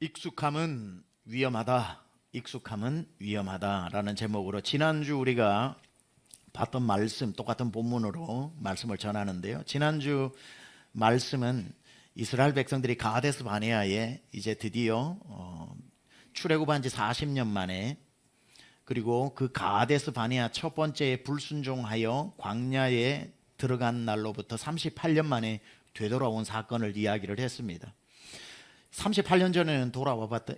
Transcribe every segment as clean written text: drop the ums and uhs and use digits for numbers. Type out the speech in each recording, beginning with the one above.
익숙함은 위험하다. 익숙함은 위험하다라는 제목으로 지난주 우리가 봤던 말씀, 똑같은 본문으로 말씀을 전하는데요. 지난주 말씀은 이스라엘 백성들이 가데스 바네아에 이제 드디어 출애굽한 지 40년 만에, 그리고 그 가데스 바네아 첫 번째 불순종하여 광야에 들어간 날로부터 38년 만에 되돌아온 사건을 이야기를 했습니다. 38년 전에는 돌아와 봤던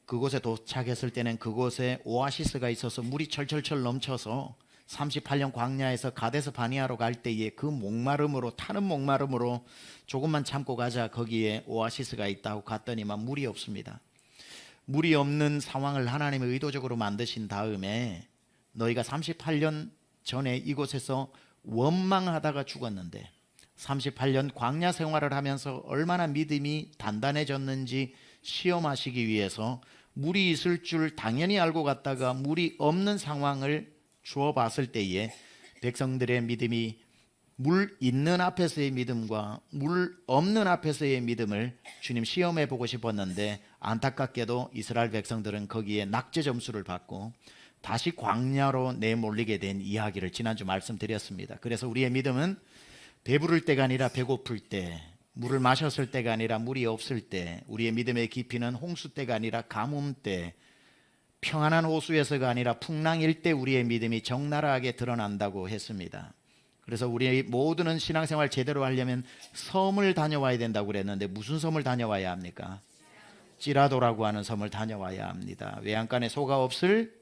그곳에 도착했을 때는 그곳에 오아시스가 있어서 물이 철철철 넘쳐서 38년 광야에서 가데스 바네아로 갈 때에 그 목마름으로, 타는 목마름으로 조금만 참고 가자, 거기에 오아시스가 있다고 갔더니만 물이 없습니다. 물이 없는 상황을 하나님이 의도적으로 만드신 다음에 너희가 38년 전에 이곳에서 원망하다가 죽었는데 38년 광야 생활을 하면서 얼마나 믿음이 단단해졌는지 시험하시기 위해서 물이 있을 줄 당연히 알고 갔다가 물이 없는 상황을 주어 봤을 때에 백성들의 믿음이 물 있는 앞에서의 믿음과 물 없는 앞에서의 믿음을 주님 시험해 보고 싶었는데, 안타깝게도 이스라엘 백성들은 거기에 낙제 점수를 받고 다시 광야로 내몰리게 된 이야기를 지난주 말씀드렸습니다. 그래서 우리의 믿음은 배부를 때가 아니라 배고플 때, 물을 마셨을 때가 아니라 물이 없을 때, 우리의 믿음의 깊이는 홍수 때가 아니라 가뭄 때, 평안한 호수에서가 아니라 풍랑일 때 우리의 믿음이 적나라하게 드러난다고 했습니다. 그래서 우리 모두는 신앙생활 제대로 하려면 섬을 다녀와야 된다고 그랬는데, 무슨 섬을 다녀와야 합니까? 지라도라고 하는 섬을 다녀와야 합니다. 외양간에 소가 없을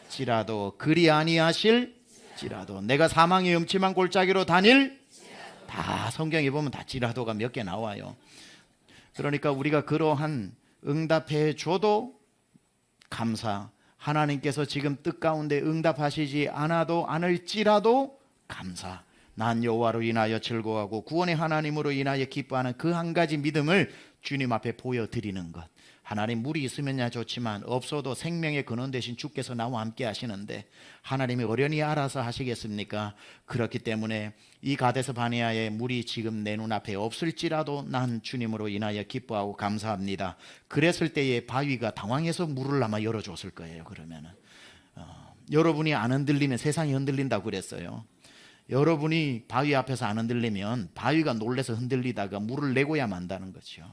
지라도, 그리 아니하실 지라도, 내가 사망의 음침한 골짜기로 다닐, 다 성경에 보면 다 지라도가 몇 개 나와요. 그러니까 우리가 그러한 응답해 줘도 감사, 하나님께서 지금 뜻 가운데 응답하시지 않을지라도 감사, 난 여호와로 인하여 즐거워하고 구원의 하나님으로 인하여 기뻐하는 그 한 가지 믿음을 주님 앞에 보여드리는 것. 하나님, 물이 있으면야 좋지만 없어도 생명의 근원 되신 주께서 나와 함께 하시는데 하나님이 어련히 알아서 하시겠습니까? 그렇기 때문에 이 가데스 바네아에 물이 지금 내 눈앞에 없을지라도 난 주님으로 인하여 기뻐하고 감사합니다. 그랬을 때에 바위가 당황해서 물을 아마 열어줬을 거예요. 그러면은 여러분이 안 흔들리면 세상이 흔들린다고 그랬어요. 여러분이 바위 앞에서 안 흔들리면 바위가 놀라서 흔들리다가 물을 내고야 만다는 거죠.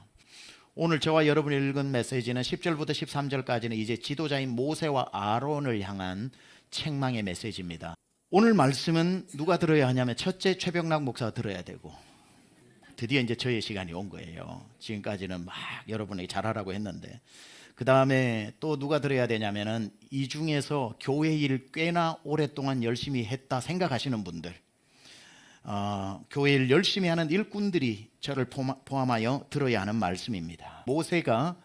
오늘 저와 여러분이 읽은 메시지는 10절부터 13절까지는 이제 지도자인 모세와 아론을 향한 책망의 메시지입니다. 오늘 말씀은 누가 들어야 하냐면 첫째 최병락 목사가 들어야 되고, 드디어 이제 저의 시간이 온 거예요. 지금까지는 막 여러분에게 잘하라고 했는데, 그 다음에 또 누가 들어야 되냐면은 이 중에서 교회 일 꽤나 오랫동안 열심히 했다 생각하시는 분들, 교회 일 열심히 하는 일꾼들이 저를 포함하여 들어야 하는 말씀입니다. 모세가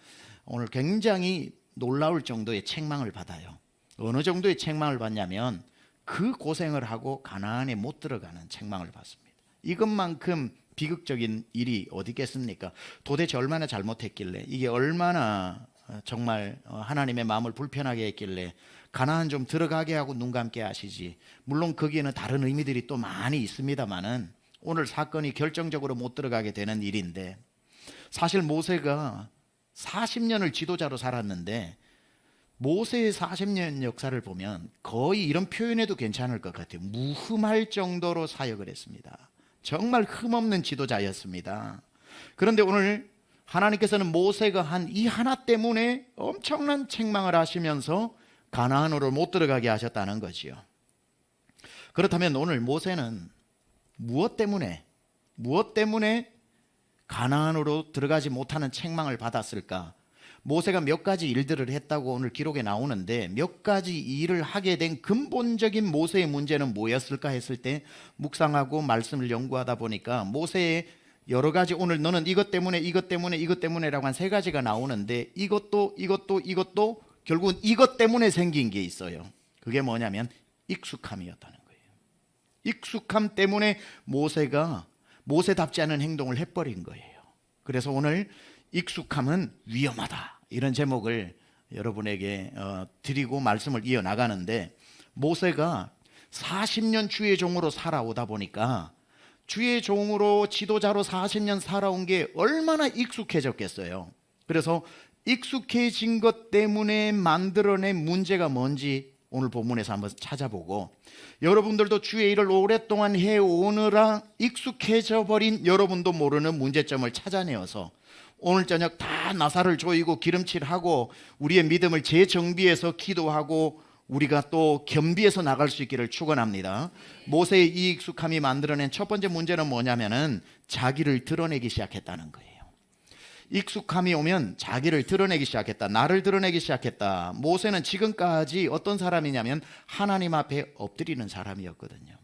오늘 굉장히 놀라울 정도의 책망을 받아요. 어느 정도의 책망을 받냐면 그 고생을 하고 가나안에 못 들어가는 책망을 받습니다. 이것만큼 비극적인 일이 어디 있겠습니까? 도대체 얼마나 잘못했길래, 이게 얼마나 정말 하나님의 마음을 불편하게 했길래 가나안 좀 들어가게 하고 눈 감게 하시지. 물론 거기에는 다른 의미들이 또 많이 있습니다만은 오늘 사건이 결정적으로 못 들어가게 되는 일인데, 사실 모세가 40년을 지도자로 살았는데 모세의 40년 역사를 보면 거의 이런 표현해도 괜찮을 것 같아요. 무흠할 정도로 사역을 했습니다. 정말 흠없는 지도자였습니다. 그런데 오늘 하나님께서는 모세가 한 이 하나 때문에 엄청난 책망을 하시면서 가나안으로 못 들어가게 하셨다는 거지요. 그렇다면 오늘 모세는 무엇 때문에 가나안으로 들어가지 못하는 책망을 받았을까? 모세가 몇 가지 일들을 했다고 오늘 기록에 나오는데, 몇 가지 일을 하게 된 근본적인 모세의 문제는 뭐였을까 했을 때 묵상하고 말씀을 연구하다 보니까 모세의 여러 가지, 오늘 너는 이것 때문에라고 한 세 가지가 나오는데, 이것도 결국은 이것 때문에 생긴 게 있어요. 그게 뭐냐면 익숙함이었다는 거예요. 익숙함 때문에 모세가 모세답지 않은 행동을 해버린 거예요. 그래서 오늘 익숙함은 위험하다, 이런 제목을 여러분에게 드리고 말씀을 이어나가는데, 모세가 40년 주의 종으로 살아오다 보니까 주의 종으로 지도자로 40년 살아온 게 얼마나 익숙해졌겠어요. 그래서 익숙해진 것 때문에 만들어낸 문제가 뭔지 오늘 본문에서 한번 찾아보고, 여러분들도 주의 일을 오랫동안 해오느라 익숙해져 버린 여러분도 모르는 문제점을 찾아내어서 오늘 저녁 다 나사를 조이고 기름칠하고 우리의 믿음을 재정비해서 기도하고 우리가 또 겸비해서 나갈 수 있기를 축원합니다. 모세의 이 익숙함이 만들어낸 첫 번째 문제는 뭐냐면은 자기를 드러내기 시작했다는 거예요. 익숙함이 오면 자기를 드러내기 시작했다. 나를 드러내기 시작했다. 모세는 지금까지 어떤 사람이냐면 하나님 앞에 엎드리는 사람이었거든요.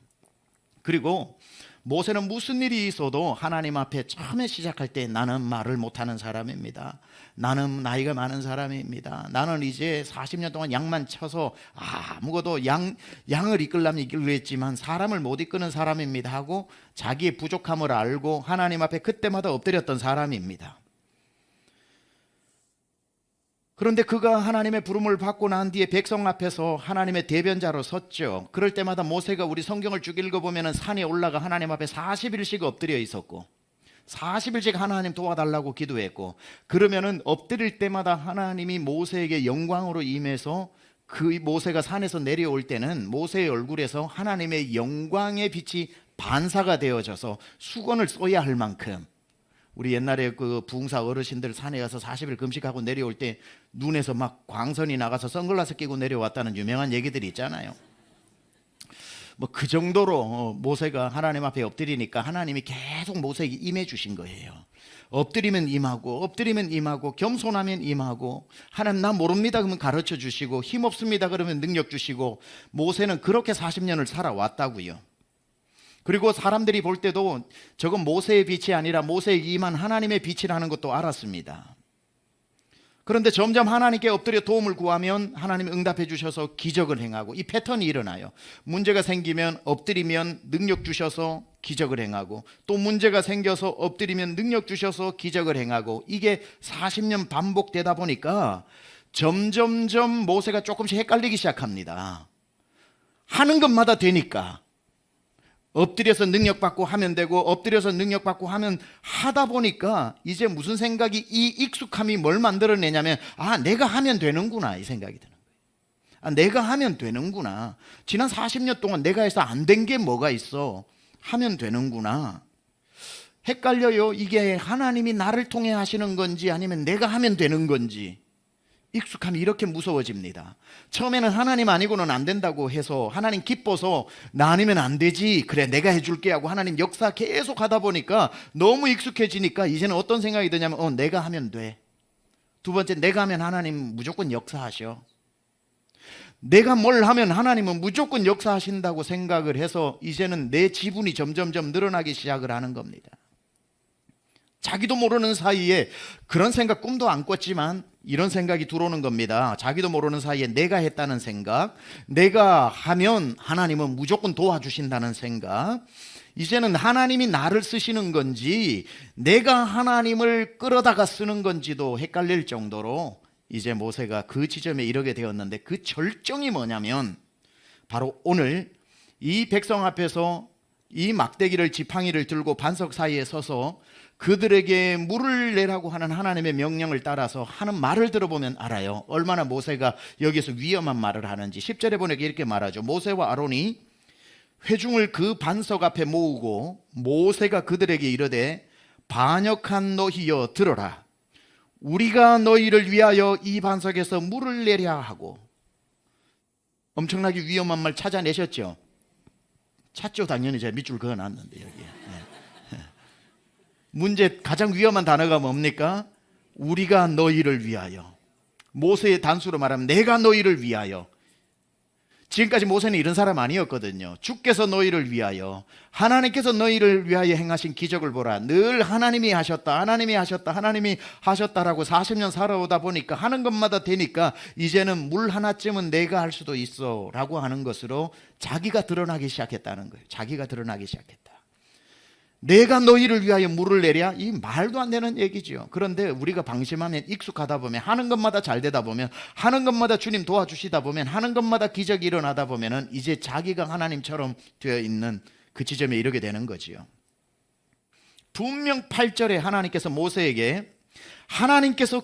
그리고 모세는 무슨 일이 있어도 하나님 앞에 처음에 시작할 때 나는 말을 못하는 사람입니다. 나는 나이가 많은 사람입니다. 나는 이제 40년 동안 양만 쳐서 아무것도 양을 이끌려면 이끌겠지만 사람을 못 이끄는 사람입니다 하고 자기의 부족함을 알고 하나님 앞에 그때마다 엎드렸던 사람입니다. 그런데 그가 하나님의 부름을 받고 난 뒤에 백성 앞에서 하나님의 대변자로 섰죠. 그럴 때마다 모세가 우리 성경을 쭉 읽어보면 산에 올라가 하나님 앞에 40일씩 엎드려 있었고 40일씩 하나님 도와달라고 기도했고, 그러면은 엎드릴 때마다 하나님이 모세에게 영광으로 임해서 그 모세가 산에서 내려올 때는 모세의 얼굴에서 하나님의 영광의 빛이 반사가 되어져서 수건을 써야 할 만큼, 우리 옛날에 그 부흥사 어르신들 산에 가서 40일 금식하고 내려올 때 눈에서 막 광선이 나가서 선글라스 끼고 내려왔다는 유명한 얘기들이 있잖아요. 뭐 그 정도로 모세가 하나님 앞에 엎드리니까 하나님이 계속 모세에게 임해 주신 거예요. 엎드리면 임하고 엎드리면 임하고 겸손하면 임하고, 하나님 나 모릅니다 그러면 가르쳐 주시고, 힘없습니다 그러면 능력 주시고, 모세는 그렇게 40년을 살아왔다고요. 그리고 사람들이 볼 때도 저건 모세의 빛이 아니라 모세에게 임한 하나님의 빛이라는 것도 알았습니다. 그런데 점점 하나님께 엎드려 도움을 구하면 하나님이 응답해 주셔서 기적을 행하고, 이 패턴이 일어나요. 문제가 생기면 엎드리면 능력 주셔서 기적을 행하고, 또 문제가 생겨서 엎드리면 능력 주셔서 기적을 행하고, 이게 40년 반복되다 보니까 점점점 모세가 조금씩 헷갈리기 시작합니다. 하는 것마다 되니까 엎드려서 능력받고 하면 되고 엎드려서 능력받고 하면 하다 보니까 이제 무슨 생각이, 이 익숙함이 뭘 만들어내냐면 내가 하면 되는구나 이 생각이 드는 거예요. 내가 하면 되는구나. 지난 40년 동안 내가 해서 안 된 게 뭐가 있어. 하면 되는구나. 헷갈려요. 이게 하나님이 나를 통해 하시는 건지 아니면 내가 하면 되는 건지. 익숙함이 이렇게 무서워집니다. 처음에는 하나님 아니고는 안 된다고 해서 하나님 기뻐서 나 아니면 안 되지, 그래 내가 해줄게 하고 하나님 역사 계속 하다 보니까 너무 익숙해지니까 이제는 어떤 생각이 드냐면 내가 하면 돼. 두 번째, 내가 하면 하나님 무조건 역사하셔. 내가 뭘 하면 하나님은 무조건 역사하신다고 생각을 해서 이제는 내 지분이 점점점 늘어나기 시작을 하는 겁니다. 자기도 모르는 사이에 그런 생각 꿈도 안 꿨지만 이런 생각이 들어오는 겁니다. 자기도 모르는 사이에 내가 했다는 생각, 내가 하면 하나님은 무조건 도와주신다는 생각, 이제는 하나님이 나를 쓰시는 건지 내가 하나님을 끌어다가 쓰는 건지도 헷갈릴 정도로 이제 모세가 그 지점에 이르게 되었는데, 그 절정이 뭐냐면 바로 오늘 이 백성 앞에서 이 막대기를 지팡이를 들고 반석 사이에 서서 그들에게 물을 내라고 하는 하나님의 명령을 따라서 하는 말을 들어보면 알아요. 얼마나 모세가 여기서 위험한 말을 하는지. 10절에 보니까 이렇게 말하죠. 모세와 아론이 회중을 그 반석 앞에 모으고 모세가 그들에게 이르되 반역한 너희여 들어라. 우리가 너희를 위하여 이 반석에서 물을 내랴 하고. 엄청나게 위험한 말 찾아내셨죠? 찾죠. 당연히 제가 밑줄 그어놨는데 여기에. 문제 가장 위험한 단어가 뭡니까? 우리가 너희를 위하여. 모세의 단수로 말하면 내가 너희를 위하여. 지금까지 모세는 이런 사람 아니었거든요. 주께서 너희를 위하여, 하나님께서 너희를 위하여 행하신 기적을 보라. 늘 하나님이 하셨다, 하나님이 하셨다, 하나님이 하셨다라고 40년 살아오다 보니까 하는 것마다 되니까 이제는 물 하나쯤은 내가 할 수도 있어 라고 하는 것으로 자기가 드러나기 시작했다는 거예요. 자기가 드러나기 시작했다. 내가 너희를 위하여 물을 내랴? 이 말도 안 되는 얘기죠. 그런데 우리가 방심하면, 익숙하다 보면, 하는 것마다 잘 되다 보면, 하는 것마다 주님 도와주시다 보면, 하는 것마다 기적이 일어나다 보면은 이제 자기가 하나님처럼 되어 있는 그 지점에 이르게 되는 거지요. 분명 8절에 하나님께서 모세에게, 하나님께서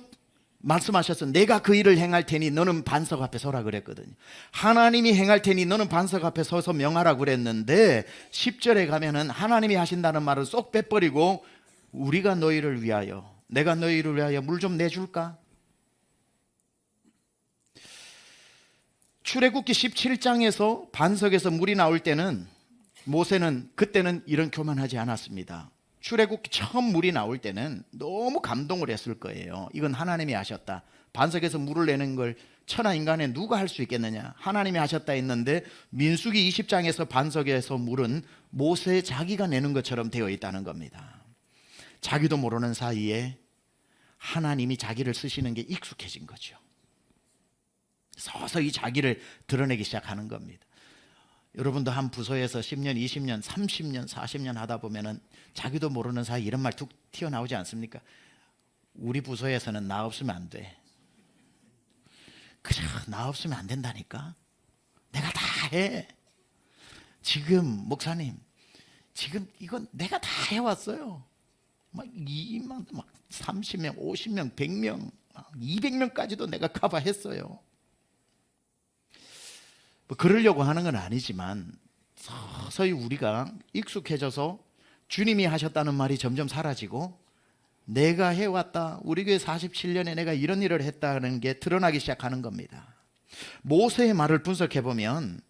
말씀하셨어. 내가 그 일을 행할 테니 너는 반석 앞에 서라 그랬거든요. 하나님이 행할 테니 너는 반석 앞에 서서 명하라 그랬는데 10절에 가면은 하나님이 하신다는 말을 쏙 빼버리고 우리가 너희를 위하여, 내가 너희를 위하여 물 좀 내줄까? 출애굽기 17장에서 반석에서 물이 나올 때는 모세는 그때는 이런 교만하지 않았습니다. 출애굽기 처음 물이 나올 때는 너무 감동을 했을 거예요. 이건 하나님이 하셨다. 반석에서 물을 내는 걸 천하 인간에 누가 할 수 있겠느냐? 하나님이 하셨다 했는데 민수기 20장에서 반석에서 물은 모세 자기가 내는 것처럼 되어 있다는 겁니다. 자기도 모르는 사이에 하나님이 자기를 쓰시는 게 익숙해진 거죠. 서서히 자기를 드러내기 시작하는 겁니다. 여러분도 한 부서에서 10년, 20년, 30년, 40년 하다 보면은 자기도 모르는 사이 이런 말 툭 튀어나오지 않습니까? 우리 부서에서는 나 없으면 안 돼. 그래, 나 없으면 안 된다니까. 내가 다 해. 지금 목사님, 지금 이건 내가 다 해왔어요. 막 30명, 50명, 100명, 200명까지도 내가 커버했어요. 뭐 그러려고 하는 건 아니지만 서서히 우리가 익숙해져서 주님이 하셨다는 말이 점점 사라지고 내가 해왔다, 우리 교회 47년에 내가 이런 일을 했다는 게 드러나기 시작하는 겁니다. 모세의 말을 분석해보면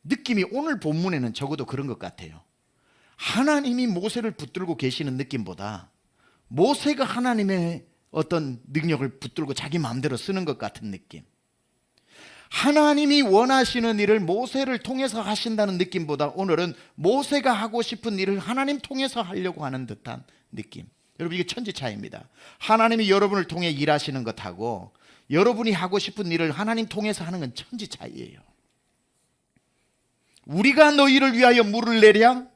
느낌이 오늘 본문에는 적어도 그런 것 같아요. 하나님이 모세를 붙들고 계시는 느낌보다 모세가 하나님의 어떤 능력을 붙들고 자기 마음대로 쓰는 것 같은 느낌. 하나님이 원하시는 일을 모세를 통해서 하신다는 느낌보다 오늘은 모세가 하고 싶은 일을 하나님 통해서 하려고 하는 듯한 느낌. 여러분, 이게 천지 차이입니다. 하나님이 여러분을 통해 일하시는 것하고 여러분이 하고 싶은 일을 하나님 통해서 하는 건 천지 차이예요. 우리가 너희를 위하여 물을 내랴?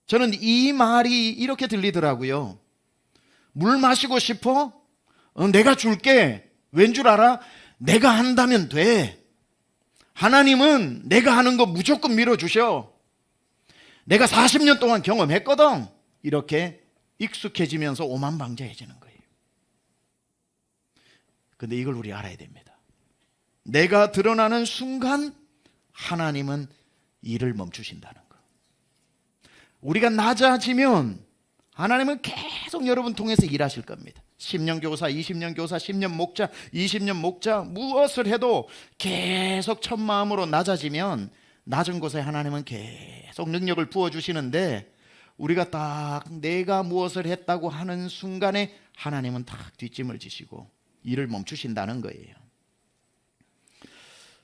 저는 이 말이 이렇게 들리더라고요. 물 마시고 싶어? 내가 줄게. 왠 줄 알아? 내가 한다면 돼. 하나님은 내가 하는 거 무조건 밀어주셔. 내가 40년 동안 경험했거든. 이렇게 익숙해지면서 오만방자해지는 거예요. 근데 이걸 우리 알아야 됩니다. 내가 드러나는 순간 하나님은 일을 멈추신다는 거. 우리가 낮아지면 하나님은 계속 여러분 통해서 일하실 겁니다. 10년 교사, 20년 교사, 10년 목자, 20년 목자, 무엇을 해도 계속 첫 마음으로 낮아지면 낮은 곳에 하나님은 계속 능력을 부어주시는데 우리가 딱 내가 무엇을 했다고 하는 순간에 하나님은 딱 뒷짐을 지시고 일을 멈추신다는 거예요.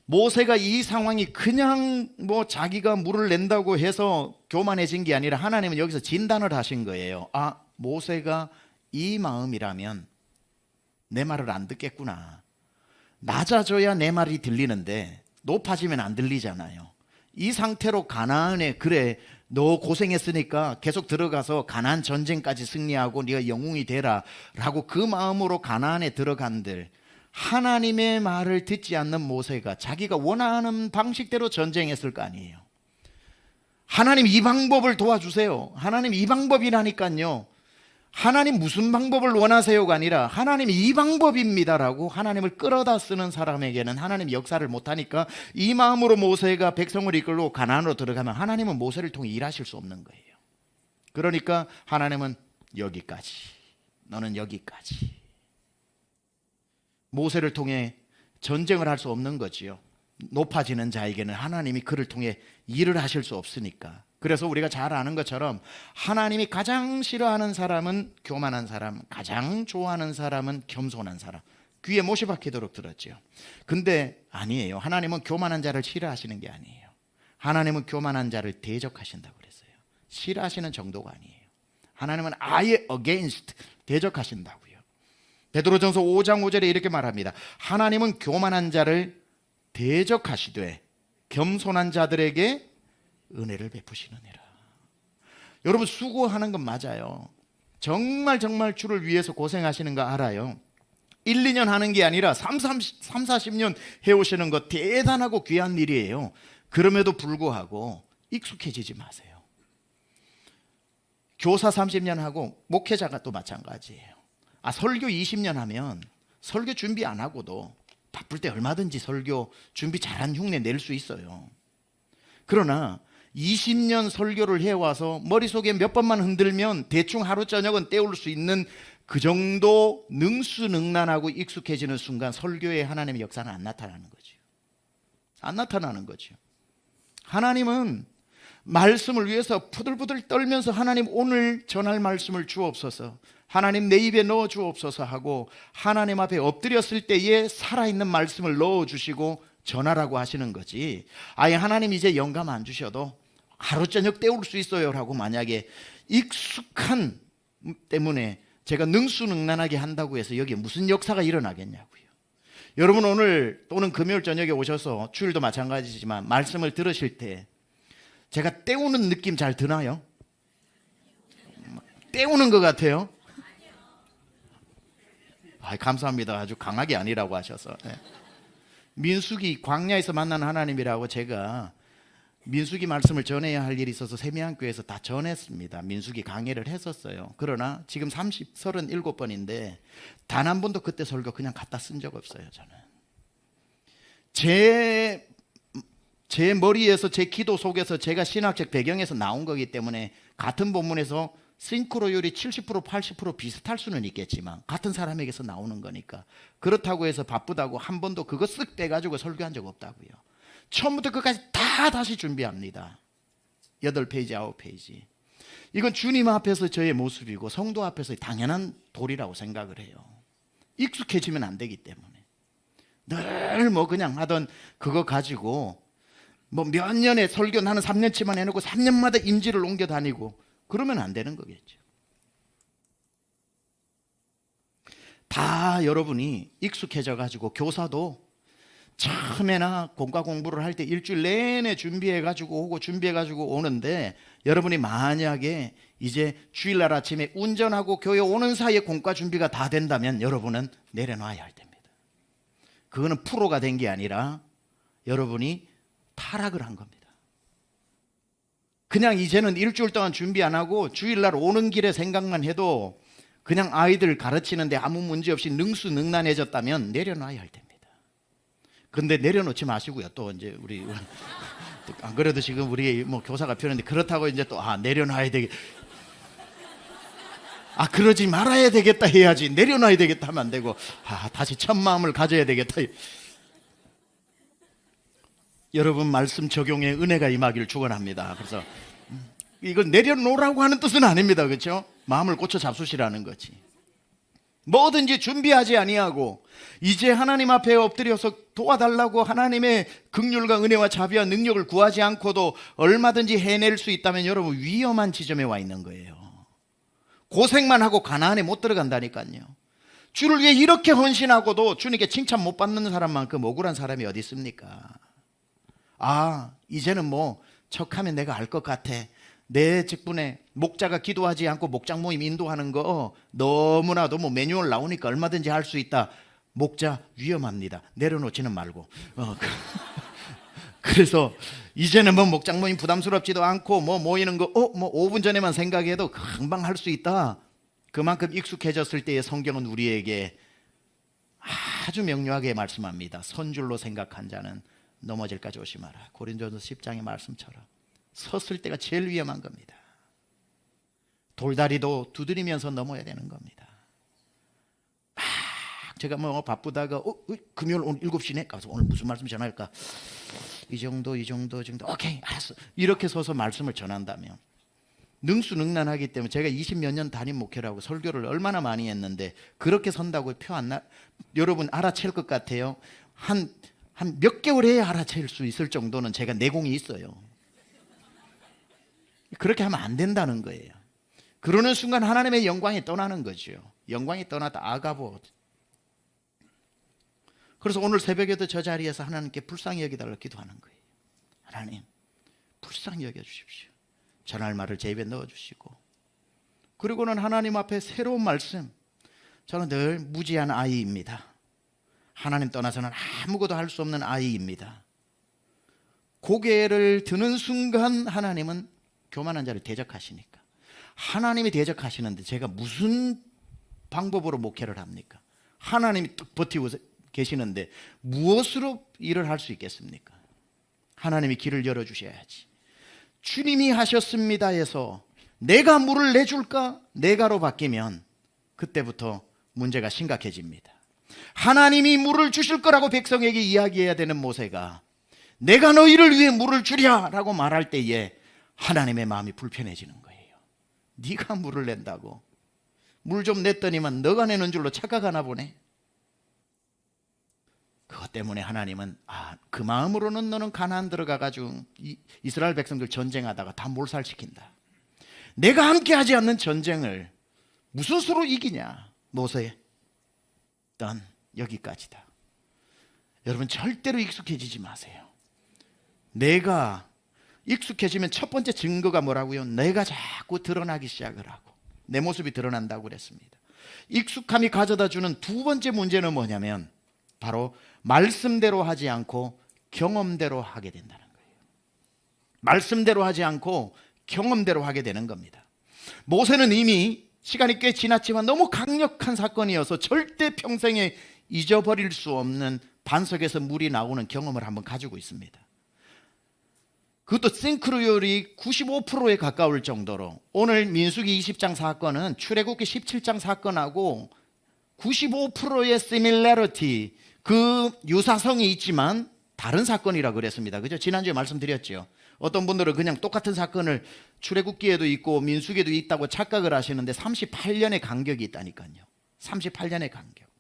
모세가 이 상황이 그냥 자기가 물을 낸다고 해서 교만해진 게 아니라 하나님은 여기서 진단을 하신 거예요. 아, 모세가 이 마음이라면 내 말을 안 듣겠구나. 낮아져야 내 말이 들리는데 높아지면 안 들리잖아요. 이 상태로 가나안에 그래 너 고생했으니까 계속 들어가서 가나안 전쟁까지 승리하고 네가 영웅이 되라 라고 그 마음으로 가나안에 들어간들 하나님의 말을 듣지 않는 모세가 자기가 원하는 방식대로 전쟁했을 거 아니에요. 하나님 이 방법을 도와주세요. 하나님 이 방법이라니까요. 하나님 무슨 방법을 원하세요가 아니라 하나님 이 방법입니다라고 하나님을 끌어다 쓰는 사람에게는 하나님 역사를 못하니까 이 마음으로 모세가 백성을 이끌고 가나안으로 들어가면 하나님은 모세를 통해 일하실 수 없는 거예요. 그러니까 하나님은 여기까지, 너는 여기까지. 모세를 통해 전쟁을 할 수 없는 거지요. 높아지는 자에게는 하나님이 그를 통해 일을 하실 수 없으니까. 그래서 우리가 잘 아는 것처럼 하나님이 가장 싫어하는 사람은 교만한 사람, 가장 좋아하는 사람은 겸손한 사람. 귀에 못이 박히도록 들었죠. 근데 아니에요. 하나님은 교만한 자를 싫어하시는 게 아니에요. 하나님은 교만한 자를 대적하신다고 그랬어요. 싫어하시는 정도가 아니에요. 하나님은 아예 against, 대적하신다고요. 베드로전서 5장 5절에 이렇게 말합니다. 하나님은 교만한 자를 대적하시되 겸손한 자들에게 은혜를 베푸시느니라. 여러분 수고하는 건 맞아요. 정말 주를 위해서 고생하시는 거 알아요. 1, 2년 하는 게 아니라 3, 40년 해오시는 거 대단하고 귀한 일이에요. 그럼에도 불구하고 익숙해지지 마세요. 교사 30년 하고 목회자가 또 마찬가지예요. 설교 20년 하면 설교 준비 안 하고도 바쁠 때 얼마든지 설교 준비 잘한 흉내 낼 수 있어요. 그러나 20년 설교를 해와서 머릿속에 몇 번만 흔들면 대충 하루 저녁은 때울 수 있는 그 정도 능수능란하고 익숙해지는 순간 설교에 하나님의 역사는 안 나타나는 거죠. 안 나타나는 거죠. 하나님은 말씀을 위해서 부들부들 떨면서 하나님 오늘 전할 말씀을 주옵소서, 하나님 내 입에 넣어 주옵소서 하고 하나님 앞에 엎드렸을 때에 살아있는 말씀을 넣어주시고 전하라고 하시는 거지, 아예 하나님 이제 영감 안 주셔도 하루 저녁 때울 수 있어요 라고 만약에 익숙한 때문에 제가 능수능란하게 한다고 해서 여기에 무슨 역사가 일어나겠냐고요. 여러분 오늘 또는 금요일 저녁에 오셔서 주일도 마찬가지지만 말씀을 들으실 때 제가 때우는 느낌 잘 드나요? 때우는 것 같아요? 감사합니다. 아주 강하게 아니라고 하셔서. 네. 민수기 광야에서 만난 하나님이라고 제가 민수기 말씀을 전해야 할 일이 있어서 세미한교회에서 다 전했습니다. 민수기 강의를 했었어요. 그러나 지금 37번인데 단 한 번도 그때 설교 그냥 갖다 쓴 적 없어요. 저는 제 머리에서 제 기도 속에서 제가 신학적 배경에서 나온 거기 때문에 같은 본문에서 싱크로율이 70% 80% 비슷할 수는 있겠지만 같은 사람에게서 나오는 거니까 그렇다고 해서 바쁘다고 한 번도 그거 쓱 빼가지고 설교한 적 없다고요. 처음부터 끝까지 다 다시 준비합니다. 8페이지 9페이지. 이건 주님 앞에서 저의 모습이고 성도 앞에서 당연한 도리라고 생각을 해요. 익숙해지면 안 되기 때문에 늘 그냥 하던 그거 가지고 몇 년의 설교 나는 3년치만 해놓고 3년마다 임지를 옮겨 다니고 그러면 안 되는 거겠죠. 다 여러분이 익숙해져 가지고 교사도 처음에나 공과 공부를 할 때 일주일 내내 준비해 가지고 오고 준비해 가지고 오는데 여러분이 만약에 이제 주일날 아침에 운전하고 교회 오는 사이에 공과 준비가 다 된다면 여러분은 내려놔야 할 때입니다. 그거는 프로가 된 게 아니라 여러분이 타락을 한 겁니다. 그냥 이제는 일주일 동안 준비 안 하고 주일날 오는 길에 생각만 해도 그냥 아이들 가르치는데 아무 문제 없이 능수능란해졌다면 내려놔야 할 때입니다. 근데 내려놓지 마시고요. 또 이제 우리 안 그래도 지금 우리 교사가 필요한데 그렇다고 이제 또 내려놔야 되겠. 그러지 말아야 되겠다 해야지. 내려놔야 되겠다 하면 안 되고 다시 첫 마음을 가져야 되겠다. 여러분 말씀 적용에 은혜가 임하기를 축원합니다. 그래서 이걸 내려놓으라고 하는 뜻은 아닙니다. 그렇죠? 마음을 고쳐 잡수시라는 거지. 뭐든지 준비하지 아니하고 이제 하나님 앞에 엎드려서 도와달라고 하나님의 긍휼과 은혜와 자비와 능력을 구하지 않고도 얼마든지 해낼 수 있다면 여러분 위험한 지점에 와 있는 거예요. 고생만 하고 가나안에 못 들어간다니까요. 주를 위해 이렇게 헌신하고도 주님께 칭찬 못 받는 사람만큼 억울한 사람이 어디 있습니까? 이제는 척하면 내가 알 것 같아. 내 직분에 목자가 기도하지 않고 목장 모임 인도하는 거 너무나도 매뉴얼 나오니까 얼마든지 할 수 있다. 목자 위험합니다. 내려놓지는 말고. 그래서 이제는 목장 모임 부담스럽지도 않고 모이는 거 5분 전에만 생각해도 금방 할 수 있다. 그만큼 익숙해졌을 때의 성경은 우리에게 아주 명료하게 말씀합니다. 선줄로 생각한 자는 넘어질까 조심하라. 고린도전서 10장의 말씀처럼 섰을 때가 제일 위험한 겁니다. 돌다리도 두드리면서 넘어야 되는 겁니다. 제가 바쁘다가 금요일 오늘 7시네 가서 오늘 무슨 말씀 전할까? 이 정도 오케이 알았어. 이렇게 서서 말씀을 전한다면 능수능란하기 때문에 제가 20몇 년 담임 목회라고 설교를 얼마나 많이 했는데 그렇게 선다고 여러분 알아챌 것 같아요? 한 몇 개월 해야 알아챌 수 있을 정도는 제가 내공이 있어요. 그렇게 하면 안 된다는 거예요. 그러는 순간 하나님의 영광이 떠나는 거죠. 영광이 떠나다 아가보. 그래서 오늘 새벽에도 저 자리에서 하나님께 불쌍히 여기달라고 기도하는 거예요. 하나님 불쌍히 여겨주십시오. 전할 말을 제 입에 넣어주시고, 그리고는 하나님 앞에 새로운 말씀. 저는 늘 무지한 아이입니다. 하나님 떠나서는 아무것도 할 수 없는 아이입니다. 고개를 드는 순간 하나님은 교만한 자를 대적하시니까 하나님이 대적하시는데 제가 무슨 방법으로 목회를 합니까? 하나님이 딱 버티고 계시는데 무엇으로 일을 할 수 있겠습니까? 하나님이 길을 열어주셔야지. 주님이 하셨습니다 해서 내가 물을 내줄까? 내가로 바뀌면 그때부터 문제가 심각해집니다. 하나님이 물을 주실 거라고 백성에게 이야기해야 되는 모세가 내가 너희를 위해 물을 주랴 라고 말할 때에 하나님의 마음이 불편해지는 거예요. 네가 물을 낸다고? 물 좀 냈더니만 너가 내는 줄로 착각하나 보네. 그것 때문에 하나님은 그 마음으로는 너는 가나안 들어가가지고 이스라엘 백성들 전쟁하다가 다 몰살시킨다. 내가 함께하지 않는 전쟁을 무슨 수로 이기냐. 모세, 넌 여기까지다. 여러분 절대로 익숙해지지 마세요. 내가 익숙해지면 첫 번째 증거가 뭐라고요? 내가 자꾸 드러나기 시작을 하고 내 모습이 드러난다고 그랬습니다. 익숙함이 가져다 주는 두 번째 문제는 뭐냐면 바로 말씀대로 하지 않고 경험대로 하게 된다는 거예요. 말씀대로 하지 않고 경험대로 하게 되는 겁니다. 모세는 이미 시간이 꽤 지났지만 너무 강력한 사건이어서 절대 평생에 잊어버릴 수 없는 반석에서 물이 나오는 경험을 한번 가지고 있습니다. 그것도 싱크로율이 95%에 가까울 정도로 오늘 민수기 20장 사건은 출애굽기 17장 사건하고 95%의 similarity, 그 유사성이 있지만 다른 사건이라고 그랬습니다. 그죠? 지난주에 말씀드렸죠. 어떤 분들은 그냥 똑같은 사건을 출애굽기에도 있고 민수기에도 있다고 착각을 하시는데 38년의 간격이 있다니까요. 38년의 간격.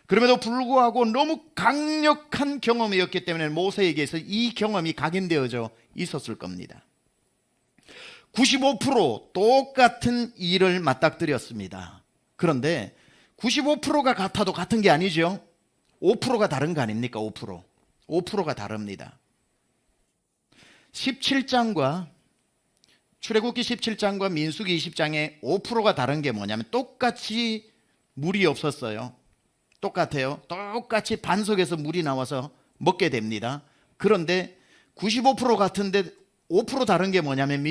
그럼에도 불구하고 너무 강력한 경험이었기 때문에 모세에게서 이 경험이 각인되어져 있었을 겁니다. 95% 똑같은 일을 맞닥뜨렸습니다. 그런데 95%가 같아도 같은 게 아니죠. 5%가 다른 거 아닙니까? 5%가 다릅니다. 17장과 출애굽기 17장과 민수기 20장의 5%가 다른 게 뭐냐면 똑같이 물이 없었어요. 똑같아요. 똑같이 반석에서 물이 나와서 먹게 됩니다. 그런데 95% 같은데 5% 다른 게 뭐냐면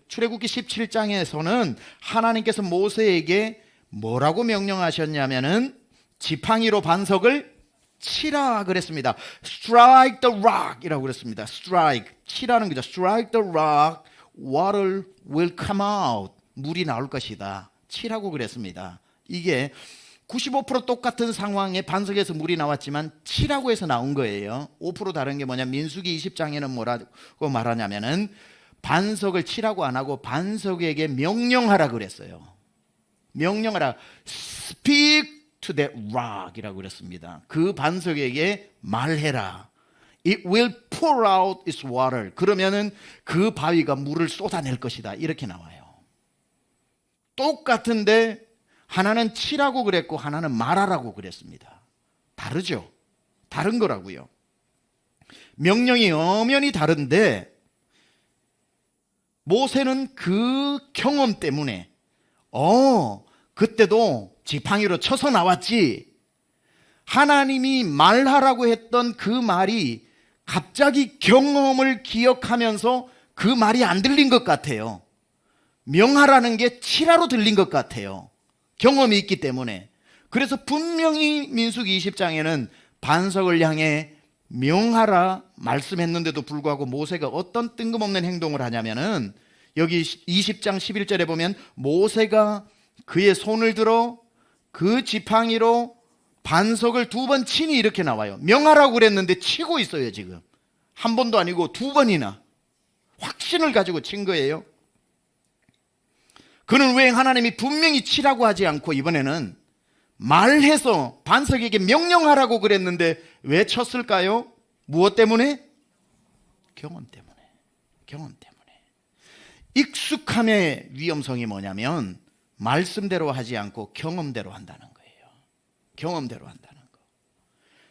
출애굽기 17장에서는 하나님께서 모세에게 뭐라고 명령하셨냐면은 지팡이로 반석을 치라 그랬습니다. Strike the rock 이라고 그랬습니다. Strike, 치라는 거죠. Strike the rock, water will come out. 물이 나올 것이다. 치라고 그랬습니다. 이게 95% 똑같은 상황에 반석에서 물이 나왔지만 치라고 해서 나온 거예요. 5% 다른 게 뭐냐, 민수기 20장에는 뭐라고 말하냐면은 반석을 치라고 안 하고 반석에게 명령하라 그랬어요. 명령하라. Speak to that rock 이라고 그랬습니다. 그 반석에게 말해라. It will pour out its water. 그러면은 그 바위가 물을 쏟아낼 것이다. 이렇게 나와요. 똑같은데 하나는 치라고 그랬고 하나는 말하라고 그랬습니다. 다르죠? 다른 거라고요. 명령이 엄연히 다른데 모세는 그 경험 때문에 그때도 지팡이로 쳐서 나왔지. 하나님이 말하라고 했던 그 말이 갑자기 경험을 기억하면서 그 말이 안 들린 것 같아요. 명하라는 게 치라로 들린 것 같아요. 경험이 있기 때문에. 그래서 분명히 민수기 20장에는 반석을 향해 명하라 말씀했는데도 불구하고 모세가 어떤 뜬금없는 행동을 하냐면은 여기 20장 11절에 보면 모세가 그의 손을 들어 그 지팡이로 반석을 2번 치니 이렇게 나와요. 명하라고 그랬는데 치고 있어요. 지금 한 번도 아니고 2번이나 확신을 가지고 친 거예요. 그는 왜 하나님이 분명히 치라고 하지 않고 이번에는 말해서 반석에게 명령하라고 그랬는데 왜 쳤을까요? 무엇 때문에? 경험 때문에. 경험 때문에. 익숙함의 위험성이 뭐냐면 말씀대로 하지 않고 경험대로 한다는 거예요. 경험대로 한다는 거.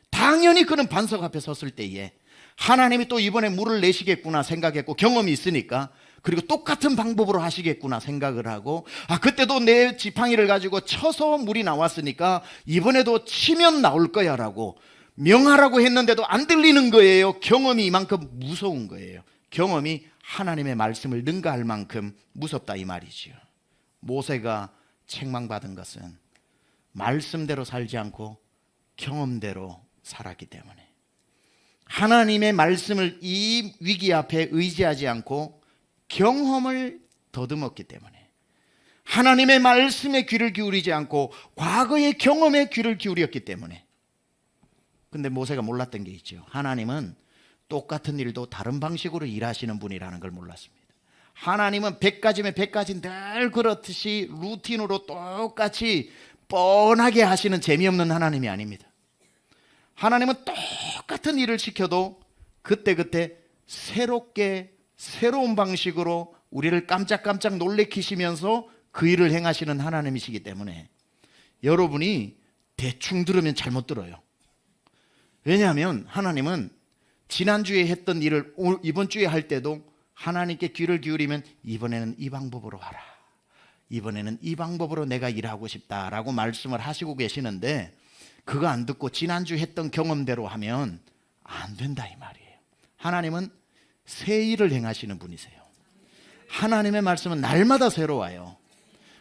당연히 그는 반석 앞에 섰을 때에 하나님이 또 이번에 물을 내시겠구나 생각했고 경험이 있으니까, 그리고 똑같은 방법으로 하시겠구나 생각을 하고, 그때도 내 지팡이를 가지고 쳐서 물이 나왔으니까 이번에도 치면 나올 거야 라고 명하라고 했는데도 안 들리는 거예요. 경험이 이만큼 무서운 거예요. 경험이 하나님의 말씀을 능가할 만큼 무섭다 이 말이죠. 모세가 책망받은 것은 말씀대로 살지 않고 경험대로 살았기 때문에, 하나님의 말씀을 이 위기 앞에 의지하지 않고 경험을 더듬었기 때문에, 하나님의 말씀에 귀를 기울이지 않고 과거의 경험에 귀를 기울였기 때문에. 근데 모세가 몰랐던 게 있죠. 하나님은 똑같은 일도 다른 방식으로 일하시는 분이라는 걸 몰랐습니다. 하나님은 100가지면 100가지 늘 그렇듯이 루틴으로 똑같이 뻔하게 하시는 재미없는 하나님이 아닙니다. 하나님은 똑같은 일을 시켜도 그때그때 새롭게, 새로운 방식으로 우리를 깜짝깜짝 놀래키시면서 그 일을 행하시는 하나님이시기 때문에 여러분이 대충 들으면 잘못 들어요. 왜냐하면 하나님은 지난주에 했던 일을 이번 주에 할 때도 하나님께 귀를 기울이면 이번에는 이 방법으로 하라, 이번에는 이 방법으로 내가 일하고 싶다라고 말씀을 하시고 계시는데, 그거 안 듣고 지난주 했던 경험대로 하면 안 된다 이 말이에요. 하나님은 새 일을 행하시는 분이세요. 하나님의 말씀은 날마다 새로워요.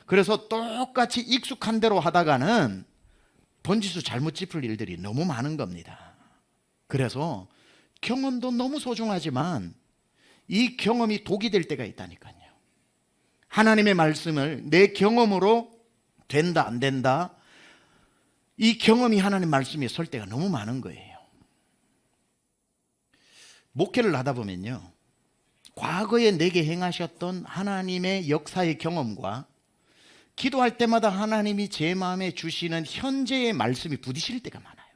그래서 똑같이 익숙한 대로 하다가는 번지수 잘못 짚을 일들이 너무 많은 겁니다. 그래서 경험도 너무 소중하지만 이 경험이 독이 될 때가 있다니까요. 하나님의 말씀을 내 경험으로 된다 안 된다, 이 경험이 하나님 말씀에 설 때가 너무 많은 거예요. 목회를 하다 보면요, 과거에 내게 행하셨던 하나님의 역사의 경험과 기도할 때마다 하나님이 제 마음에 주시는 현재의 말씀이 부딪힐 때가 많아요.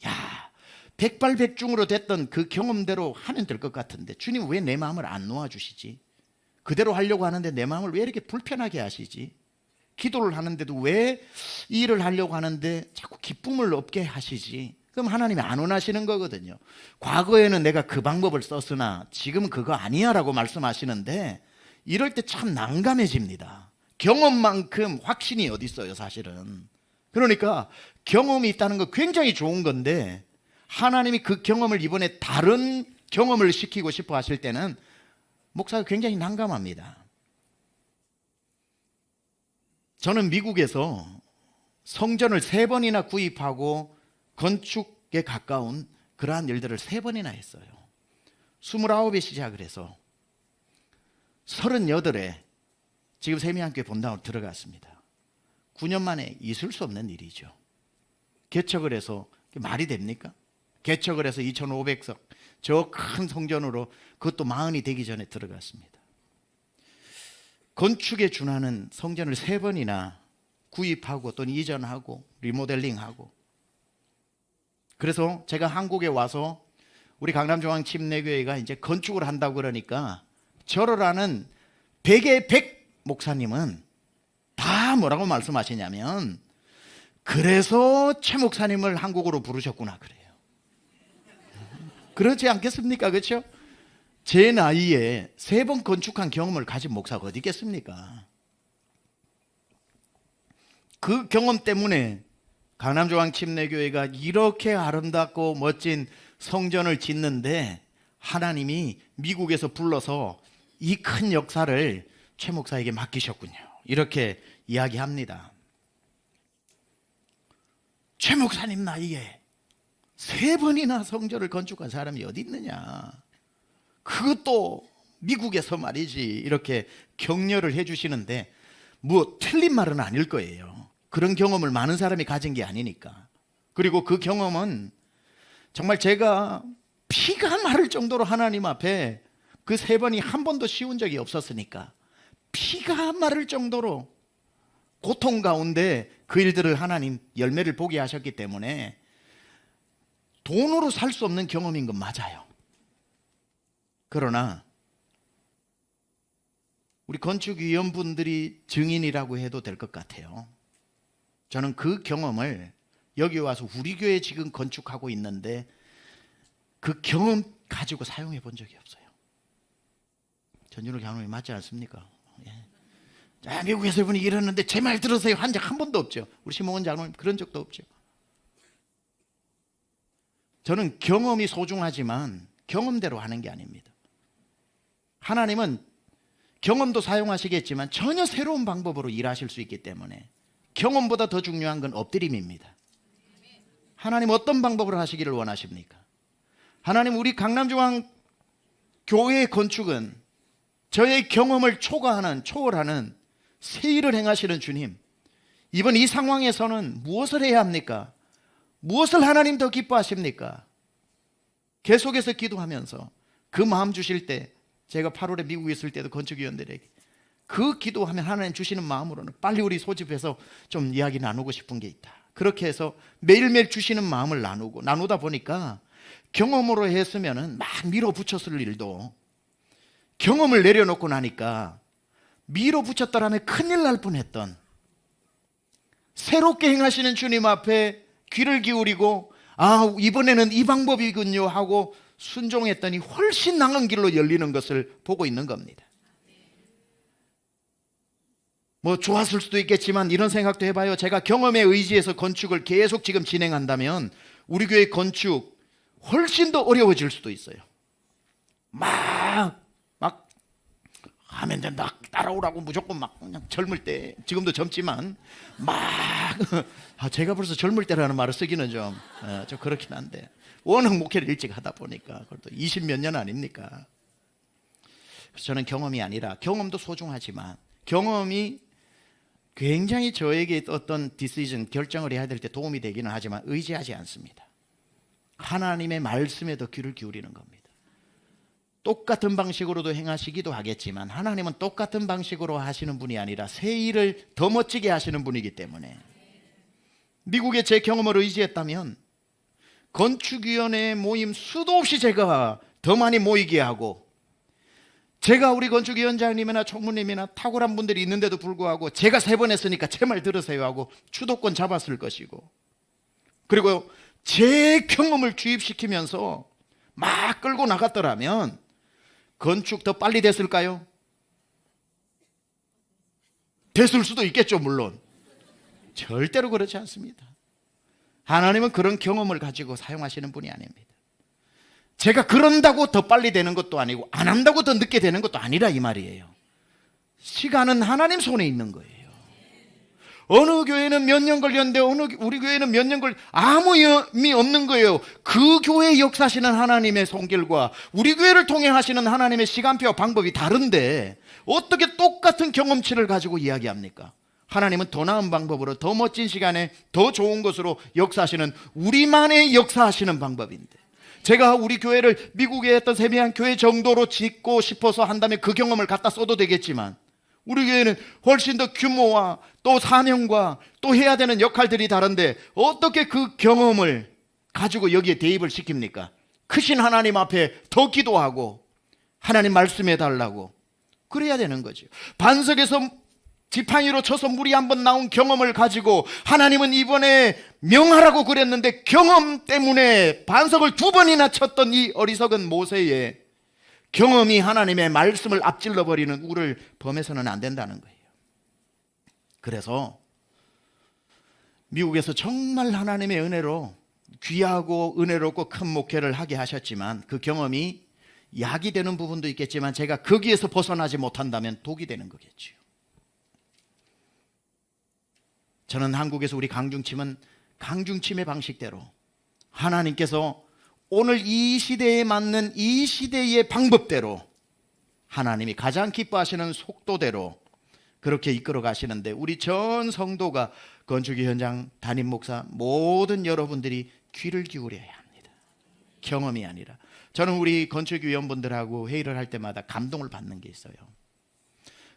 야, 백발백중으로 됐던 그 경험대로 하면 될 것 같은데 주님 왜 내 마음을 안 놓아주시지? 그대로 하려고 하는데 내 마음을 왜 이렇게 불편하게 하시지? 기도를 하는데도 왜 이 일을 하려고 하는데 자꾸 기쁨을 없게 하시지? 그럼 하나님이 안 원하시는 거거든요. 과거에는 내가 그 방법을 썼으나 지금은 그거 아니야 라고 말씀하시는데, 이럴 때 참 난감해집니다. 경험만큼 확신이 어디 있어요 사실은. 그러니까 경험이 있다는 거 굉장히 좋은 건데, 하나님이 그 경험을 이번에 다른 경험을 시키고 싶어 하실 때는 목사가 굉장히 난감합니다. 저는 미국에서 성전을 3번이나 구입하고 건축에 가까운 그러한 일들을 3번이나 했어요. 29에 시작을 해서 38에 지금 세미한교회 본당으로 들어갔습니다. 9년 만에 있을 수 없는 일이죠. 개척을 해서 말이 됩니까? 개척을 해서 2500석 저 큰 성전으로, 그것도 40이 되기 전에 들어갔습니다. 건축에 준하는 성전을 3번이나 구입하고 또는 이전하고 리모델링하고, 그래서 제가 한국에 와서 우리 강남중앙침례교회가 이제 건축을 한다고 그러니까 저를 아는 100의 100 목사님은 다 뭐라고 말씀하시냐면, 그래서 최 목사님을 한국으로 부르셨구나 그래요. 그렇지 않겠습니까? 그렇죠? 제 나이에 3번 건축한 경험을 가진 목사가 어디 있겠습니까? 그 경험 때문에 강남중앙침례교회가 이렇게 아름답고 멋진 성전을 짓는데 하나님이 미국에서 불러서 이 큰 역사를 최 목사에게 맡기셨군요. 이렇게 이야기합니다. 최 목사님 나이에 3번이나 성전을 건축한 사람이 어디 있느냐, 그것도 미국에서 말이지, 이렇게 격려를 해주시는데 뭐 틀린 말은 아닐 거예요. 그런 경험을 많은 사람이 가진 게 아니니까. 그리고 그 경험은 정말 제가 피가 마를 정도로 하나님 앞에 그 3번이 한 번도 쉬운 적이 없었으니까 피가 마를 정도로 고통 가운데 그 일들을 하나님 열매를 보게 하셨기 때문에 돈으로 살 수 없는 경험인 건 맞아요. 그러나 우리 건축위원분들이 증인이라고 해도 될 것 같아요. 저는 그 경험을 여기 와서 우리 교회 지금 건축하고 있는데 그 경험 가지고 사용해 본 적이 없어요. 전준호 장로님 맞지 않습니까? 예. 미국에서 이분이 이러는데 제 말 들으세요 한 적 한 번도 없죠. 우리 심홍원 장로님 그런 적도 없죠. 저는 경험이 소중하지만 경험대로 하는 게 아닙니다. 하나님은 경험도 사용하시겠지만 전혀 새로운 방법으로 일하실 수 있기 때문에 경험보다 더 중요한 건 엎드림입니다. 하나님 어떤 방법으로 하시기를 원하십니까? 하나님, 우리 강남중앙 교회의 건축은 저의 경험을 초월하는 새 일을 행하시는 주님, 이번 이 상황에서는 무엇을 해야 합니까? 무엇을 하나님 더 기뻐하십니까? 계속해서 기도하면서 그 마음 주실 때, 제가 8월에 미국에 있을 때도 건축위원들에게 그 기도하면 하나님 주시는 마음으로는 빨리 우리 소집해서 좀 이야기 나누고 싶은 게 있다. 그렇게 해서 매일매일 주시는 마음을 나누다 보니까 경험으로 했으면은 막 밀어붙였을 일도 경험을 내려놓고 나니까 밀어붙였더라면 큰일 날 뻔했던, 새롭게 행하시는 주님 앞에 귀를 기울이고 이번에는 이 방법이군요 하고 순종했더니 훨씬 나은 길로 열리는 것을 보고 있는 겁니다. 뭐 좋았을 수도 있겠지만 이런 생각도 해봐요. 제가 경험에 의지해서 건축을 계속 지금 진행한다면 우리 교회 건축 훨씬 더 어려워질 수도 있어요. 막 하면 된다, 따라오라고 무조건 막 그냥 젊을 때, 지금도 젊지만 제가 벌써 젊을 때라는 말을 쓰기는 좀 그렇긴 한데, 워낙 목회를 일찍 하다 보니까 그것도 20 몇 년 아닙니까? 그래서 저는 경험이 아니라, 경험도 소중하지만 경험이 굉장히 저에게 어떤 결정을 해야 될 때 도움이 되기는 하지만 의지하지 않습니다. 하나님의 말씀에 더 귀를 기울이는 겁니다. 똑같은 방식으로도 행하시기도 하겠지만 하나님은 똑같은 방식으로 하시는 분이 아니라 새 일을 더 멋지게 하시는 분이기 때문에, 미국의 제 경험을 의지했다면 건축위원회 모임 수도 없이 제가 더 많이 모이게 하고, 제가 우리 건축위원장님이나 총무님이나 탁월한 분들이 있는데도 불구하고 제가 3번 했으니까 제 말 들으세요 하고 주도권 잡았을 것이고, 그리고 제 경험을 주입시키면서 막 끌고 나갔더라면 건축 더 빨리 됐을까요? 됐을 수도 있겠죠. 물론 절대로 그렇지 않습니다. 하나님은 그런 경험을 가지고 사용하시는 분이 아닙니다. 제가 그런다고 더 빨리 되는 것도 아니고 안 한다고 더 늦게 되는 것도 아니라 이 말이에요. 시간은 하나님 손에 있는 거예요. 어느 교회는 몇 년 걸렸는데 우리 교회는 몇 년 아무 의미 없는 거예요. 그 교회에 역사하시는 하나님의 손길과 우리 교회를 통해 하시는 하나님의 시간표와 방법이 다른데 어떻게 똑같은 경험치를 가지고 이야기합니까? 하나님은 더 나은 방법으로, 더 멋진 시간에 더 좋은 것으로 역사하시는, 우리만의 역사하시는 방법인데, 제가 우리 교회를 미국에 했던 세미한 교회 정도로 짓고 싶어서 한다면 그 경험을 갖다 써도 되겠지만, 우리 교회는 훨씬 더 규모와 또 사명과 또 해야 되는 역할들이 다른데 어떻게 그 경험을 가지고 여기에 대입을 시킵니까? 크신 하나님 앞에 더 기도하고 하나님 말씀해 달라고 그래야 되는 거죠. 반석에서 지팡이로 쳐서 물이 한번 나온 경험을 가지고 하나님은 이번에 명하라고 그랬는데 경험 때문에 반석을 2번이나 쳤던 이 어리석은 모세의 경험이 하나님의 말씀을 앞질러 버리는 우를 범해서는 안 된다는 거예요. 그래서 미국에서 정말 하나님의 은혜로 귀하고 은혜롭고 큰 목회를 하게 하셨지만 그 경험이 약이 되는 부분도 있겠지만 제가 거기에서 벗어나지 못한다면 독이 되는 거겠죠. 저는 한국에서 우리 강중침의 방식대로 하나님께서 오늘 이 시대에 맞는 이 시대의 방법대로 하나님이 가장 기뻐하시는 속도대로 그렇게 이끌어 가시는데, 우리 전 성도가, 건축위 현장 담임 목사, 모든 여러분들이 귀를 기울여야 합니다. 경험이 아니라. 저는 우리 건축위원분들하고 회의를 할 때마다 감동을 받는 게 있어요.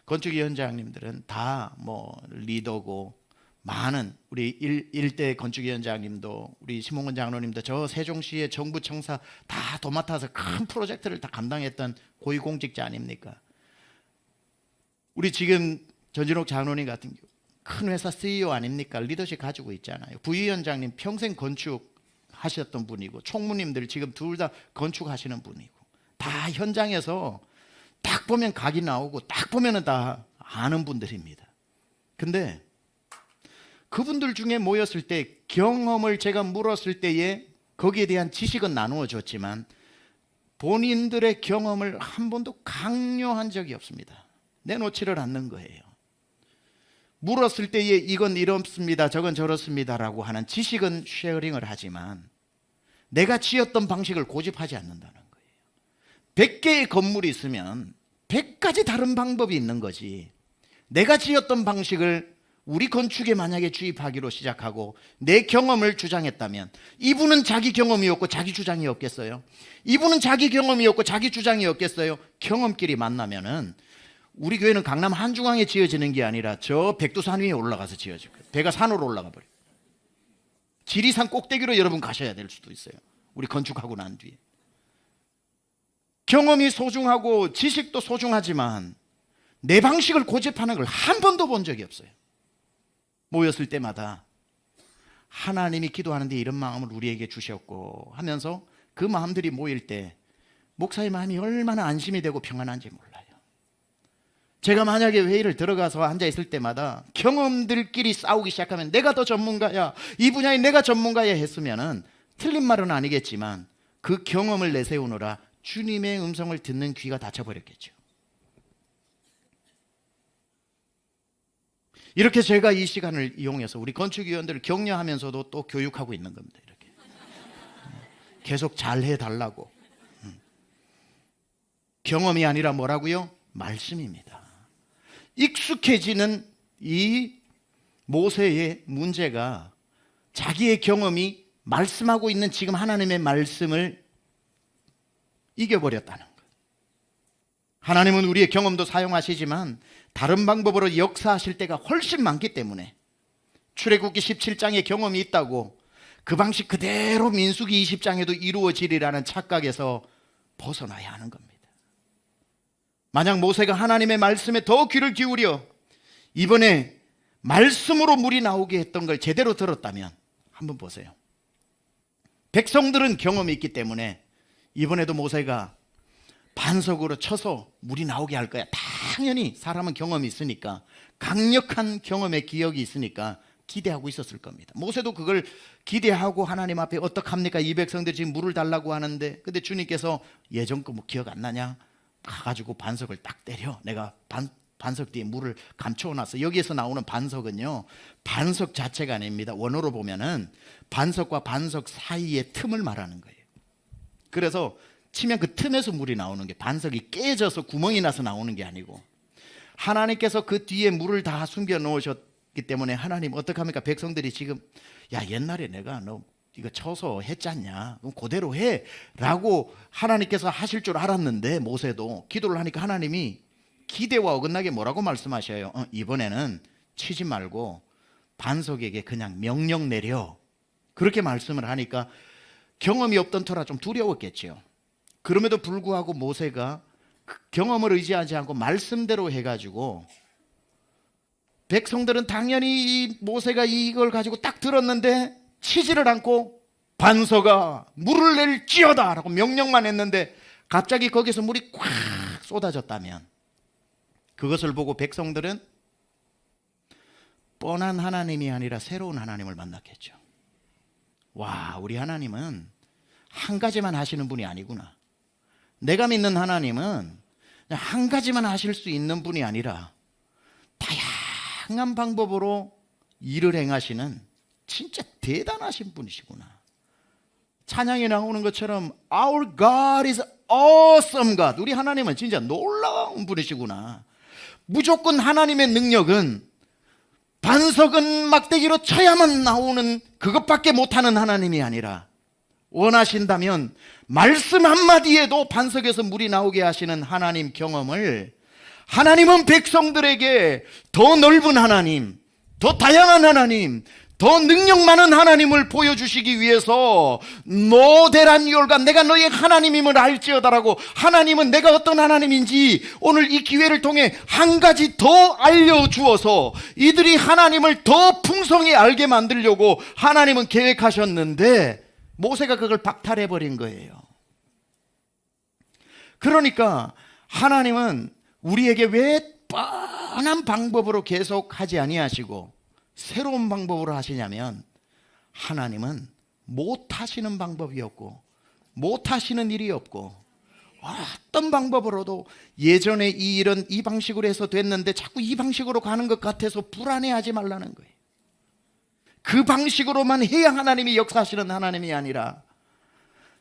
건축위원장님들은 다 리더고, 많은 우리 일대 건축위원장님도, 우리 심홍근 장로님도, 저 세종시의 정부 청사 다 도맡아서 큰 프로젝트를 다 감당했던 고위공직자 아닙니까? 우리 지금 전진옥 장로님 같은 경우 큰 회사 CEO 아닙니까? 리더십 가지고 있잖아요. 부위원장님 평생 건축 하셨던 분이고, 총무님들 지금 둘 다 건축하시는 분이고, 다 현장에서 딱 보면 각이 나오고 딱 보면은 다 아는 분들입니다. 근데 그분들 중에 모였을 때 경험을 제가 물었을 때에 거기에 대한 지식은 나누어 줬지만 본인들의 경험을 한 번도 강요한 적이 없습니다. 내놓지를 않는 거예요. 물었을 때에 이건 이렇습니다, 저건 저렇습니다라고 하는 지식은 쉐어링을 하지만 내가 지었던 방식을 고집하지 않는다는 거예요. 100개의 건물이 있으면 100가지 다른 방법이 있는 거지, 내가 지었던 방식을 우리 건축에 만약에 주입하기로 시작하고 내 경험을 주장했다면, 이분은 자기 경험이 없고 자기 주장이 없겠어요? 이분은 자기 경험이 없고 자기 주장이 없겠어요? 경험끼리 만나면은 우리 교회는 강남 한중앙에 지어지는 게 아니라 저 백두산 위에 올라가서 지어질 거예요. 배가 산으로 올라가 버려요. 지리산 꼭대기로 여러분 가셔야 될 수도 있어요. 우리 건축하고 난 뒤에. 경험이 소중하고 지식도 소중하지만 내 방식을 고집하는 걸 한 번도 본 적이 없어요. 모였을 때마다 하나님이 기도하는데 이런 마음을 우리에게 주셨고 하면서 그 마음들이 모일 때 목사의 마음이 얼마나 안심이 되고 평안한지 몰라요. 제가 만약에 회의를 들어가서 앉아있을 때마다 경험들끼리 싸우기 시작하면 내가 더 전문가야, 이 분야에 내가 전문가야 했으면은 틀린 말은 아니겠지만 그 경험을 내세우느라 주님의 음성을 듣는 귀가 닫혀버렸겠죠. 이렇게 제가 이 시간을 이용해서 우리 건축위원들을 격려하면서도 또 교육하고 있는 겁니다. 이렇게 계속 잘 해달라고. 경험이 아니라 뭐라고요? 말씀입니다. 익숙해지는 이 모세의 문제가 자기의 경험이 말씀하고 있는 지금 하나님의 말씀을 이겨버렸다는 것. 하나님은 우리의 경험도 사용하시지만 다른 방법으로 역사하실 때가 훨씬 많기 때문에 출애굽기 17장에 경험이 있다고 그 방식 그대로 민수기 20장에도 이루어지리라는 착각에서 벗어나야 하는 겁니다. 만약 모세가 하나님의 말씀에 더 귀를 기울여 이번에 말씀으로 물이 나오게 했던 걸 제대로 들었다면, 한번 보세요. 백성들은 경험이 있기 때문에 이번에도 모세가 반석으로 쳐서 물이 나오게 할 거야. 당연히 사람은 경험이 있으니까, 강력한 경험의 기억이 있으니까 기대하고 있었을 겁니다. 모세도 그걸 기대하고 하나님 앞에 어떡합니까? 이 백성들이 지금 물을 달라고 하는데, 근데 주님께서 예전 거 뭐 기억 안 나냐? 가가지고 반석을 딱 때려. 내가 반석 뒤에 물을 감춰놨어. 여기에서 나오는 반석은요, 반석 자체가 아닙니다. 원어로 보면은 반석과 반석 사이의 틈을 말하는 거예요. 그래서 치면 그 틈에서 물이 나오는 게, 반석이 깨져서 구멍이 나서 나오는 게 아니고, 하나님께서 그 뒤에 물을 다 숨겨 놓으셨기 때문에 하나님 어떡합니까? 백성들이 지금 야, 옛날에 내가 너 이거 쳐서 했잖냐, 그럼 그대로 해 라고 하나님께서 하실 줄 알았는데, 모세도 기도를 하니까 하나님이 기대와 어긋나게 뭐라고 말씀하셔요? 이번에는 치지 말고 반석에게 그냥 명령 내려, 그렇게 말씀을 하니까 경험이 없던 터라 좀 두려웠겠죠. 그럼에도 불구하고 모세가 그 경험을 의지하지 않고 말씀대로 해가지고, 백성들은 당연히 이 모세가 이걸 가지고 딱 들었는데 치지를 않고 반석아 물을 낼지어다 라고 명령만 했는데, 갑자기 거기서 물이 콱 쏟아졌다면 그것을 보고 백성들은 뻔한 하나님이 아니라 새로운 하나님을 만났겠죠. 와, 우리 하나님은 한 가지만 하시는 분이 아니구나. 내가 믿는 하나님은 한 가지만 하실 수 있는 분이 아니라 다양한 방법으로 일을 행하시는 진짜 대단하신 분이시구나. 찬양에 나오는 것처럼 Our God is awesome God. 우리 하나님은 진짜 놀라운 분이시구나. 무조건 하나님의 능력은 반석은 막대기로 쳐야만 나오는 그것밖에 못하는 하나님이 아니라, 원하신다면 말씀 한마디에도 반석에서 물이 나오게 하시는 하나님 경험을, 하나님은 백성들에게 더 넓은 하나님, 더 다양한 하나님, 더 능력 많은 하나님을 보여주시기 위해서 노대란 열과 내가 너의 하나님임을 알지어다라고, 하나님은 내가 어떤 하나님인지 오늘 이 기회를 통해 한 가지 더 알려주어서 이들이 하나님을 더 풍성히 알게 만들려고 하나님은 계획하셨는데, 모세가 그걸 박탈해버린 거예요. 그러니까 하나님은 우리에게 왜 뻔한 방법으로 계속 하지 아니하시고 새로운 방법으로 하시냐면, 하나님은 못하시는 방법이 없고 못하시는 일이 없고 어떤 방법으로도 예전에 이 방식으로 해서 됐는데 자꾸 이 방식으로 가는 것 같아서 불안해하지 말라는 거예요. 그 방식으로만 해야 하나님이 역사하시는 하나님이 아니라,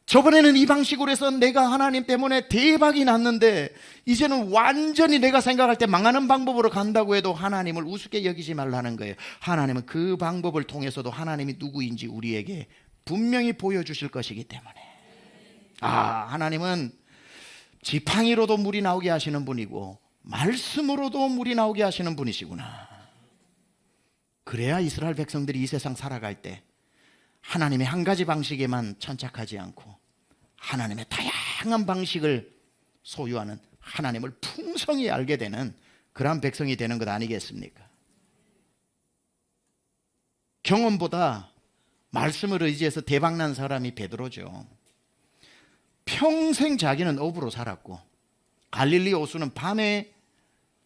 저번에는 이 방식으로 해서 내가 하나님 때문에 대박이 났는데 이제는 완전히 내가 생각할 때 망하는 방법으로 간다고 해도 하나님을 우습게 여기지 말라는 거예요. 하나님은 그 방법을 통해서도 하나님이 누구인지 우리에게 분명히 보여주실 것이기 때문에, 하나님은 지팡이로도 물이 나오게 하시는 분이고 말씀으로도 물이 나오게 하시는 분이시구나. 그래야 이스라엘 백성들이 이 세상 살아갈 때 하나님의 한 가지 방식에만 천착하지 않고 하나님의 다양한 방식을 소유하는 하나님을 풍성히 알게 되는 그러한 백성이 되는 것 아니겠습니까? 경험보다 말씀을 의지해서 대박난 사람이 베드로죠. 평생 자기는 어부로 살았고 갈릴리 호수는 밤에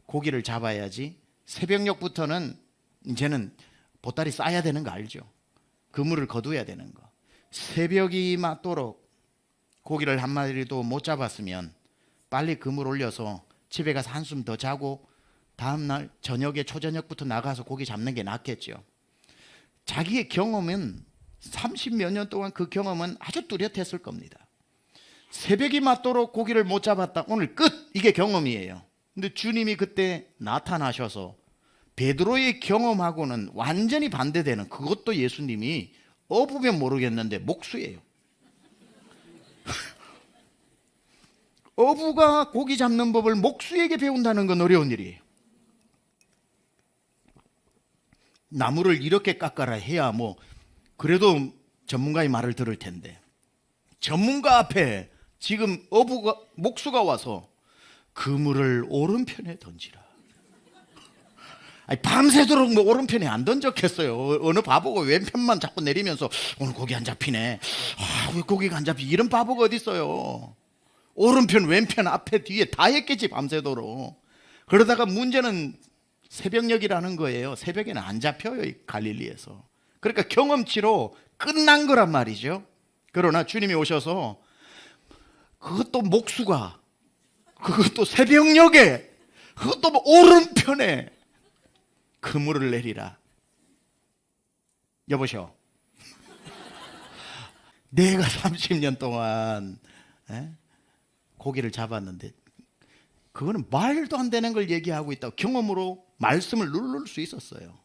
고기를 잡아야지 새벽녘부터는 이제는 보따리 싸야 되는 거 알죠? 그물을 거두어야 되는 거. 새벽이 맞도록 고기를 한 마리도 못 잡았으면 빨리 그물 올려서 집에 가서 한숨 더 자고 다음날 저녁에 초저녁부터 나가서 고기 잡는 게 낫겠죠. 자기의 경험은 30몇 년 동안 그 경험은 아주 뚜렷했을 겁니다. 새벽이 맞도록 고기를 못 잡았다, 오늘 끝, 이게 경험이에요. 근데 주님이 그때 나타나셔서 베드로의 경험하고는 완전히 반대되는, 그것도 예수님이 어부면 모르겠는데 목수예요. 어부가 고기 잡는 법을 목수에게 배운다는 건 어려운 일이에요. 나무를 이렇게 깎아라 해야 뭐 그래도 전문가의 말을 들을 텐데, 전문가 앞에 지금 목수가 와서 그물을 오른편에 던지라. 아니, 밤새도록 뭐 오른편에 안 던졌겠어요. 어느 바보가 왼편만 자꾸 내리면서 오늘 고기 안 잡히네, 왜 고기가 안 잡히, 이런 바보가 어디 있어요. 오른편 왼편 앞에 뒤에 다 했겠지, 밤새도록. 그러다가 문제는 새벽녘이라는 거예요. 새벽에는 안 잡혀요, 이 갈릴리에서. 그러니까 경험치로 끝난 거란 말이죠. 그러나 주님이 오셔서 그것도 목수가, 그것도 새벽녘에, 그것도 뭐 오른편에 그물을 내리라. 여보셔, 내가 30년 동안 고기를 잡았는데 그거는 말도 안 되는 걸 얘기하고 있다고 경험으로 말씀을 누를 수 있었어요.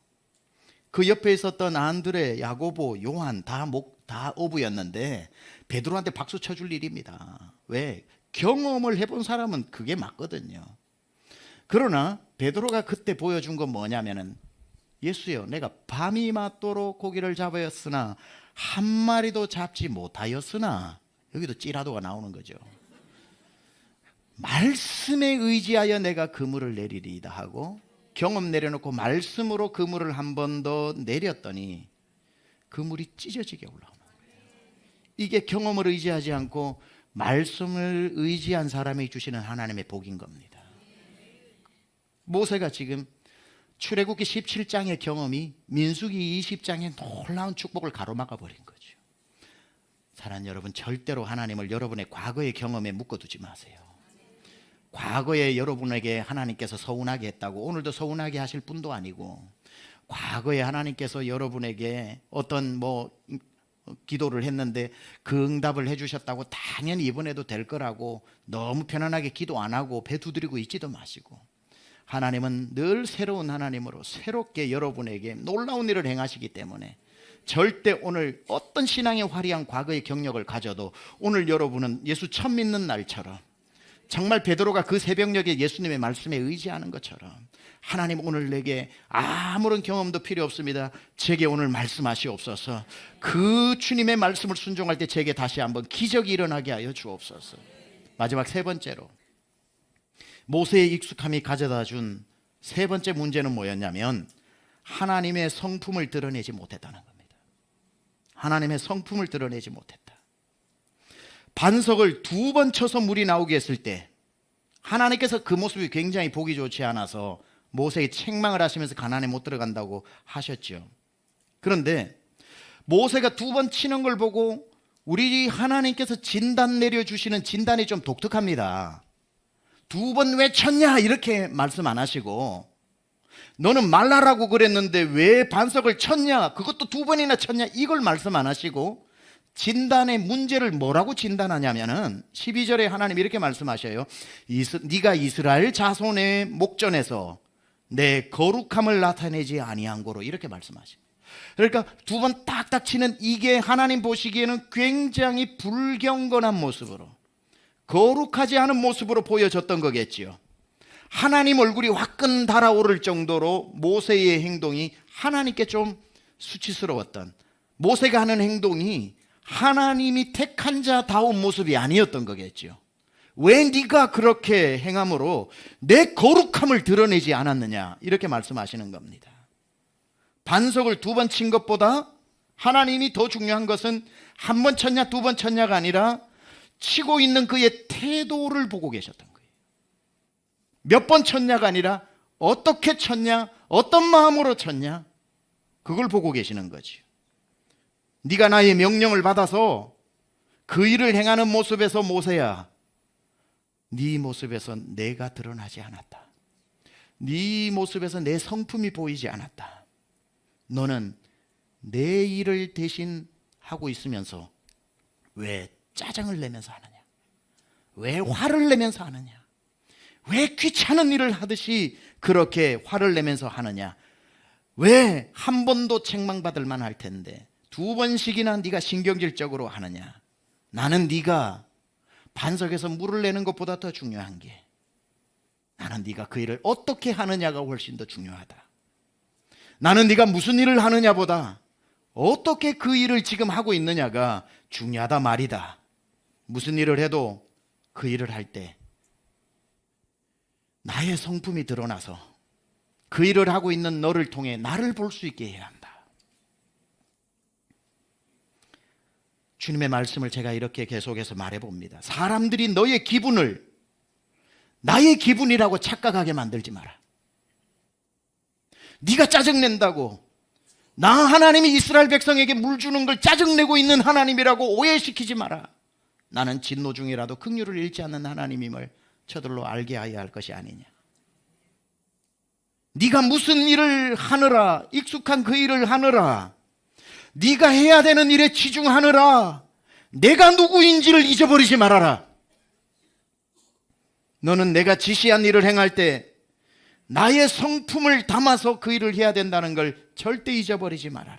그 옆에 있었던 안드레, 야고보, 요한 다 어부였는데 베드로한테 박수 쳐줄 일입니다. 왜? 경험을 해본 사람은 그게 맞거든요. 그러나 베드로가 그때 보여준 건 뭐냐면은, 예수여, 내가 밤이 맞도록 고기를 잡았으나 한 마리도 잡지 못하였으나, 여기도 찌라도가 나오는 거죠. 말씀에 의지하여 내가 그물을 내리리이다 하고 경험 내려놓고 말씀으로 그물을 한 번 더 내렸더니 그물이 찢어지게 올라오는 거예요. 이게 경험을 의지하지 않고 말씀을 의지한 사람이 주시는 하나님의 복인 겁니다. 모세가 지금 출애굽기 17장의 경험이 민수기 20장의 놀라운 축복을 가로막아 버린 거죠. 사랑하는 여러분, 절대로 하나님을 여러분의 과거의 경험에 묶어두지 마세요. 과거에 여러분에게 하나님께서 서운하게 했다고 오늘도 서운하게 하실 분도 아니고, 과거에 하나님께서 여러분에게 어떤 기도를 했는데 그 응답을 해주셨다고 당연히 이번에도 될 거라고 너무 편안하게 기도 안 하고 배 두드리고 있지도 마시고, 하나님은 늘 새로운 하나님으로 새롭게 여러분에게 놀라운 일을 행하시기 때문에 절대 오늘 어떤 신앙의 화려한 과거의 경력을 가져도 오늘 여러분은 예수 처음 믿는 날처럼, 정말 베드로가 그 새벽녘에 예수님의 말씀에 의지하는 것처럼, 하나님 오늘 내게 아무런 경험도 필요 없습니다. 제게 오늘 말씀하시옵소서. 그 주님의 말씀을 순종할 때 제게 다시 한번 기적이 일어나게 하여 주옵소서. 마지막 세 번째로, 모세의 익숙함이 가져다 준 세 번째 문제는 뭐였냐면, 하나님의 성품을 드러내지 못했다는 겁니다. 하나님의 성품을 드러내지 못했다. 반석을 2번 쳐서 물이 나오게 했을 때 하나님께서 그 모습이 굉장히 보기 좋지 않아서 모세에게 책망을 하시면서 가나안에 못 들어간다고 하셨죠. 그런데 모세가 2번 치는 걸 보고 우리 하나님께서 진단 내려주시는 진단이 좀 독특합니다. 2번 왜 쳤냐 이렇게 말씀 안 하시고, 너는 말라라고 그랬는데 왜 반석을 쳤냐, 그것도 2번이나 쳤냐, 이걸 말씀 안 하시고 진단의 문제를 뭐라고 진단하냐면은 12절에 하나님 이렇게 말씀하셔요. 네가 이스라엘 자손의 목전에서 내 거룩함을 나타내지 아니한 고로, 이렇게 말씀하셔요. 그러니까 2번 딱딱 치는 이게 하나님 보시기에는 굉장히 불경건한 모습으로, 거룩하지 않은 모습으로 보여졌던 거겠지요. 하나님 얼굴이 화끈 달아오를 정도로 모세의 행동이 하나님께 좀 수치스러웠던, 모세가 하는 행동이 하나님이 택한 자다운 모습이 아니었던 거겠죠. 왜 네가 그렇게 행함으로 내 거룩함을 드러내지 않았느냐, 이렇게 말씀하시는 겁니다. 반석을 2번 친 것보다 하나님이 더 중요한 것은 1번 쳤냐 2번 쳤냐가 아니라 치고 있는 그의 태도를 보고 계셨던 거예요. 몇 번 쳤냐가 아니라 어떻게 쳤냐, 어떤 마음으로 쳤냐, 그걸 보고 계시는 거죠. 네가 나의 명령을 받아서 그 일을 행하는 모습에서 모세야, 네 모습에서 내가 드러나지 않았다. 네 모습에서 내 성품이 보이지 않았다. 너는 내 일을 대신 하고 있으면서 왜 짜증을 내면서 하느냐, 왜 화를 내면서 하느냐, 왜 귀찮은 일을 하듯이 그렇게 화를 내면서 하느냐, 왜 한 번도 책망받을 만할 텐데 2번씩이나 네가 신경질적으로 하느냐. 나는 네가 반석에서 물을 내는 것보다 더 중요한 게, 나는 네가 그 일을 어떻게 하느냐가 훨씬 더 중요하다. 나는 네가 무슨 일을 하느냐보다 어떻게 그 일을 지금 하고 있느냐가 중요하다 말이다. 무슨 일을 해도 그 일을 할 때 나의 성품이 드러나서 그 일을 하고 있는 너를 통해 나를 볼 수 있게 해야 한다. 주님의 말씀을 제가 이렇게 계속해서 말해봅니다. 사람들이 너의 기분을 나의 기분이라고 착각하게 만들지 마라. 네가 짜증낸다고 나 하나님이 이스라엘 백성에게 물 주는 걸 짜증내고 있는 하나님이라고 오해시키지 마라. 나는 진노 중이라도 긍휼을 잃지 않는 하나님임을 저들로 알게 하여야 할 것이 아니냐. 네가 무슨 일을 하느라, 익숙한 그 일을 하느라, 네가 해야 되는 일에 치중하느라 내가 누구인지를 잊어버리지 말아라. 너는 내가 지시한 일을 행할 때 나의 성품을 담아서 그 일을 해야 된다는 걸 절대 잊어버리지 말아라.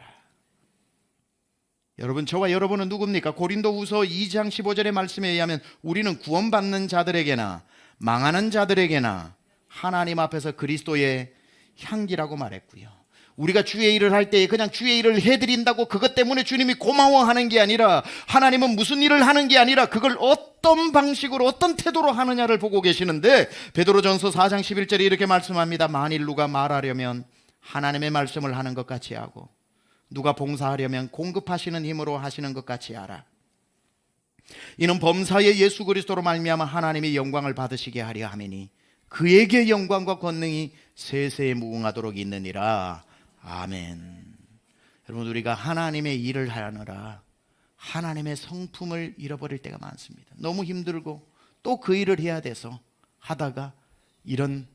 여러분, 저와 여러분은 누굽니까? 고린도후서 2장 15절의 말씀에 의하면 우리는 구원받는 자들에게나 망하는 자들에게나 하나님 앞에서 그리스도의 향기라고 말했고요. 우리가 주의 일을 할 때 그냥 주의 일을 해드린다고 그것 때문에 주님이 고마워하는 게 아니라, 하나님은 무슨 일을 하는 게 아니라 그걸 어떤 방식으로 어떤 태도로 하느냐를 보고 계시는데, 베드로전서 4장 11절에 이렇게 말씀합니다. 만일 누가 말하려면 하나님의 말씀을 하는 것 같이 하고, 누가 봉사하려면 공급하시는 힘으로 하시는 것 같이 하라. 이는 범사의 예수 그리스도로 말미암아 하나님이 영광을 받으시게 하려 함이니 그에게 영광과 권능이 세세에 무궁하도록 있느니라. 아멘. 여러분, 우리가 하나님의 일을 하느라 하나님의 성품을 잃어버릴 때가 많습니다. 너무 힘들고 또 그 일을 해야 돼서 하다가 이런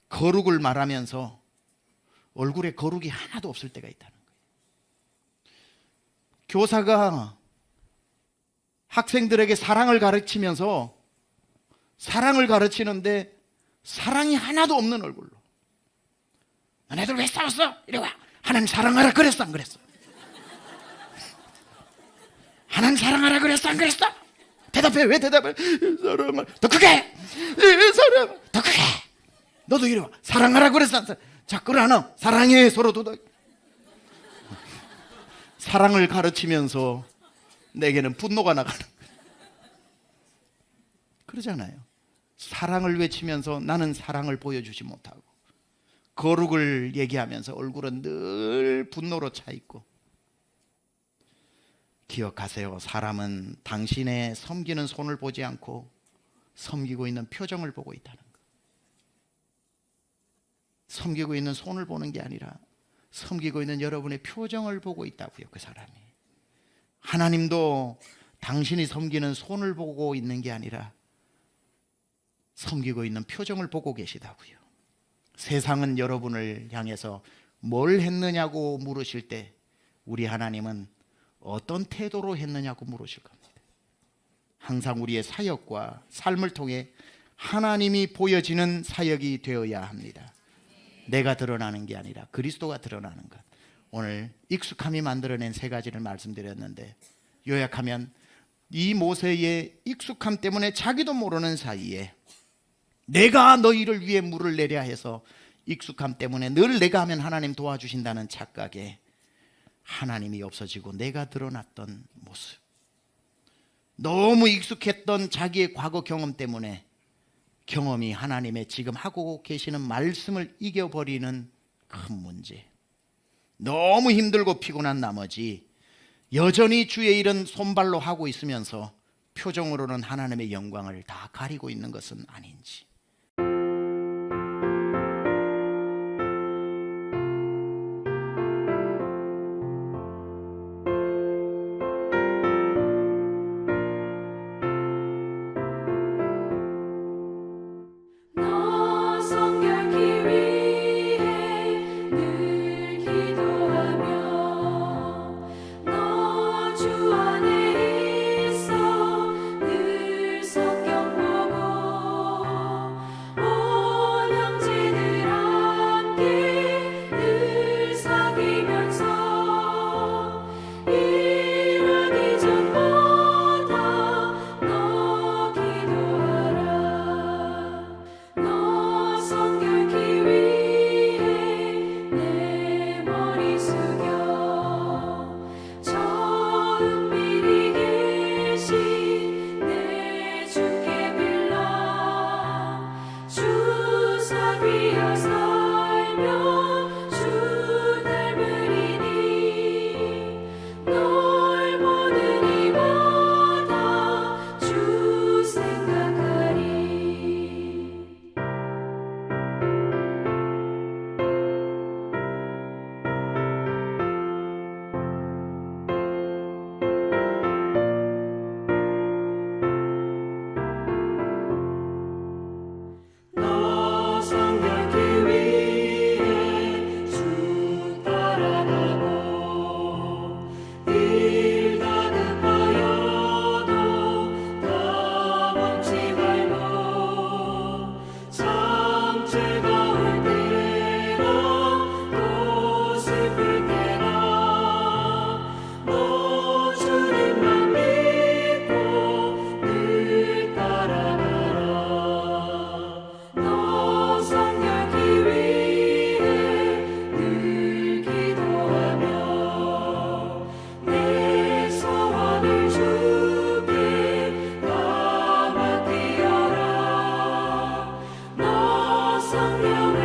거룩을 말하면서 얼굴에 거룩이 하나도 없을 때가 있다는 거예요. 교사가 학생들에게 사랑을 가르치면서 사랑을 가르치는데 사랑이 하나도 없는 얼굴로, 너네들 왜 싸웠어? 이리 와. 하나님 사랑하라 그랬어 안 그랬어? 하나님 사랑하라 그랬어 안 그랬어? 대답해. 왜 대답해? 사랑을 더 크게, 사랑 더 크게. 너도 이리 와. 사랑하라 그랬어 안 그랬어? 자, 끌어안아. 사랑해. 서로 도닥. 사랑을 가르치면서 내게는 분노가 나가는 거예요. 그러잖아요. 사랑을 외치면서 나는 사랑을 보여주지 못하고, 거룩을 얘기하면서 얼굴은 늘 분노로 차 있고. 기억하세요. 사람은 당신의 섬기는 손을 보지 않고 섬기고 있는 표정을 보고 있다는 것. 섬기고 있는 손을 보는 게 아니라 섬기고 있는 여러분의 표정을 보고 있다고요. 그 사람이 하나님도 당신이 섬기는 손을 보고 있는 게 아니라 섬기고 있는 표정을 보고 계시다고요. 세상은 여러분을 향해서 뭘 했느냐고 물으실 때 우리 하나님은 어떤 태도로 했느냐고 물으실 겁니다. 항상 우리의 사역과 삶을 통해 하나님이 보여지는 사역이 되어야 합니다. 내가 드러나는 게 아니라 그리스도가 드러나는 것. 오늘 익숙함이 만들어낸 세 가지를 말씀드렸는데, 요약하면 이 모세의 익숙함 때문에 자기도 모르는 사이에 내가 너희를 위해 물을 내려 해서 익숙함 때문에 늘 내가 하면 하나님 도와주신다는 착각에 하나님이 없어지고 내가 드러났던 모습, 너무 익숙했던 자기의 과거 경험 때문에 경험이 하나님의 지금 하고 계시는 말씀을 이겨버리는 큰 문제, 너무 힘들고 피곤한 나머지 여전히 주의 일은 손발로 하고 있으면서 표정으로는 하나님의 영광을 다 가리고 있는 것은 아닌지. 성령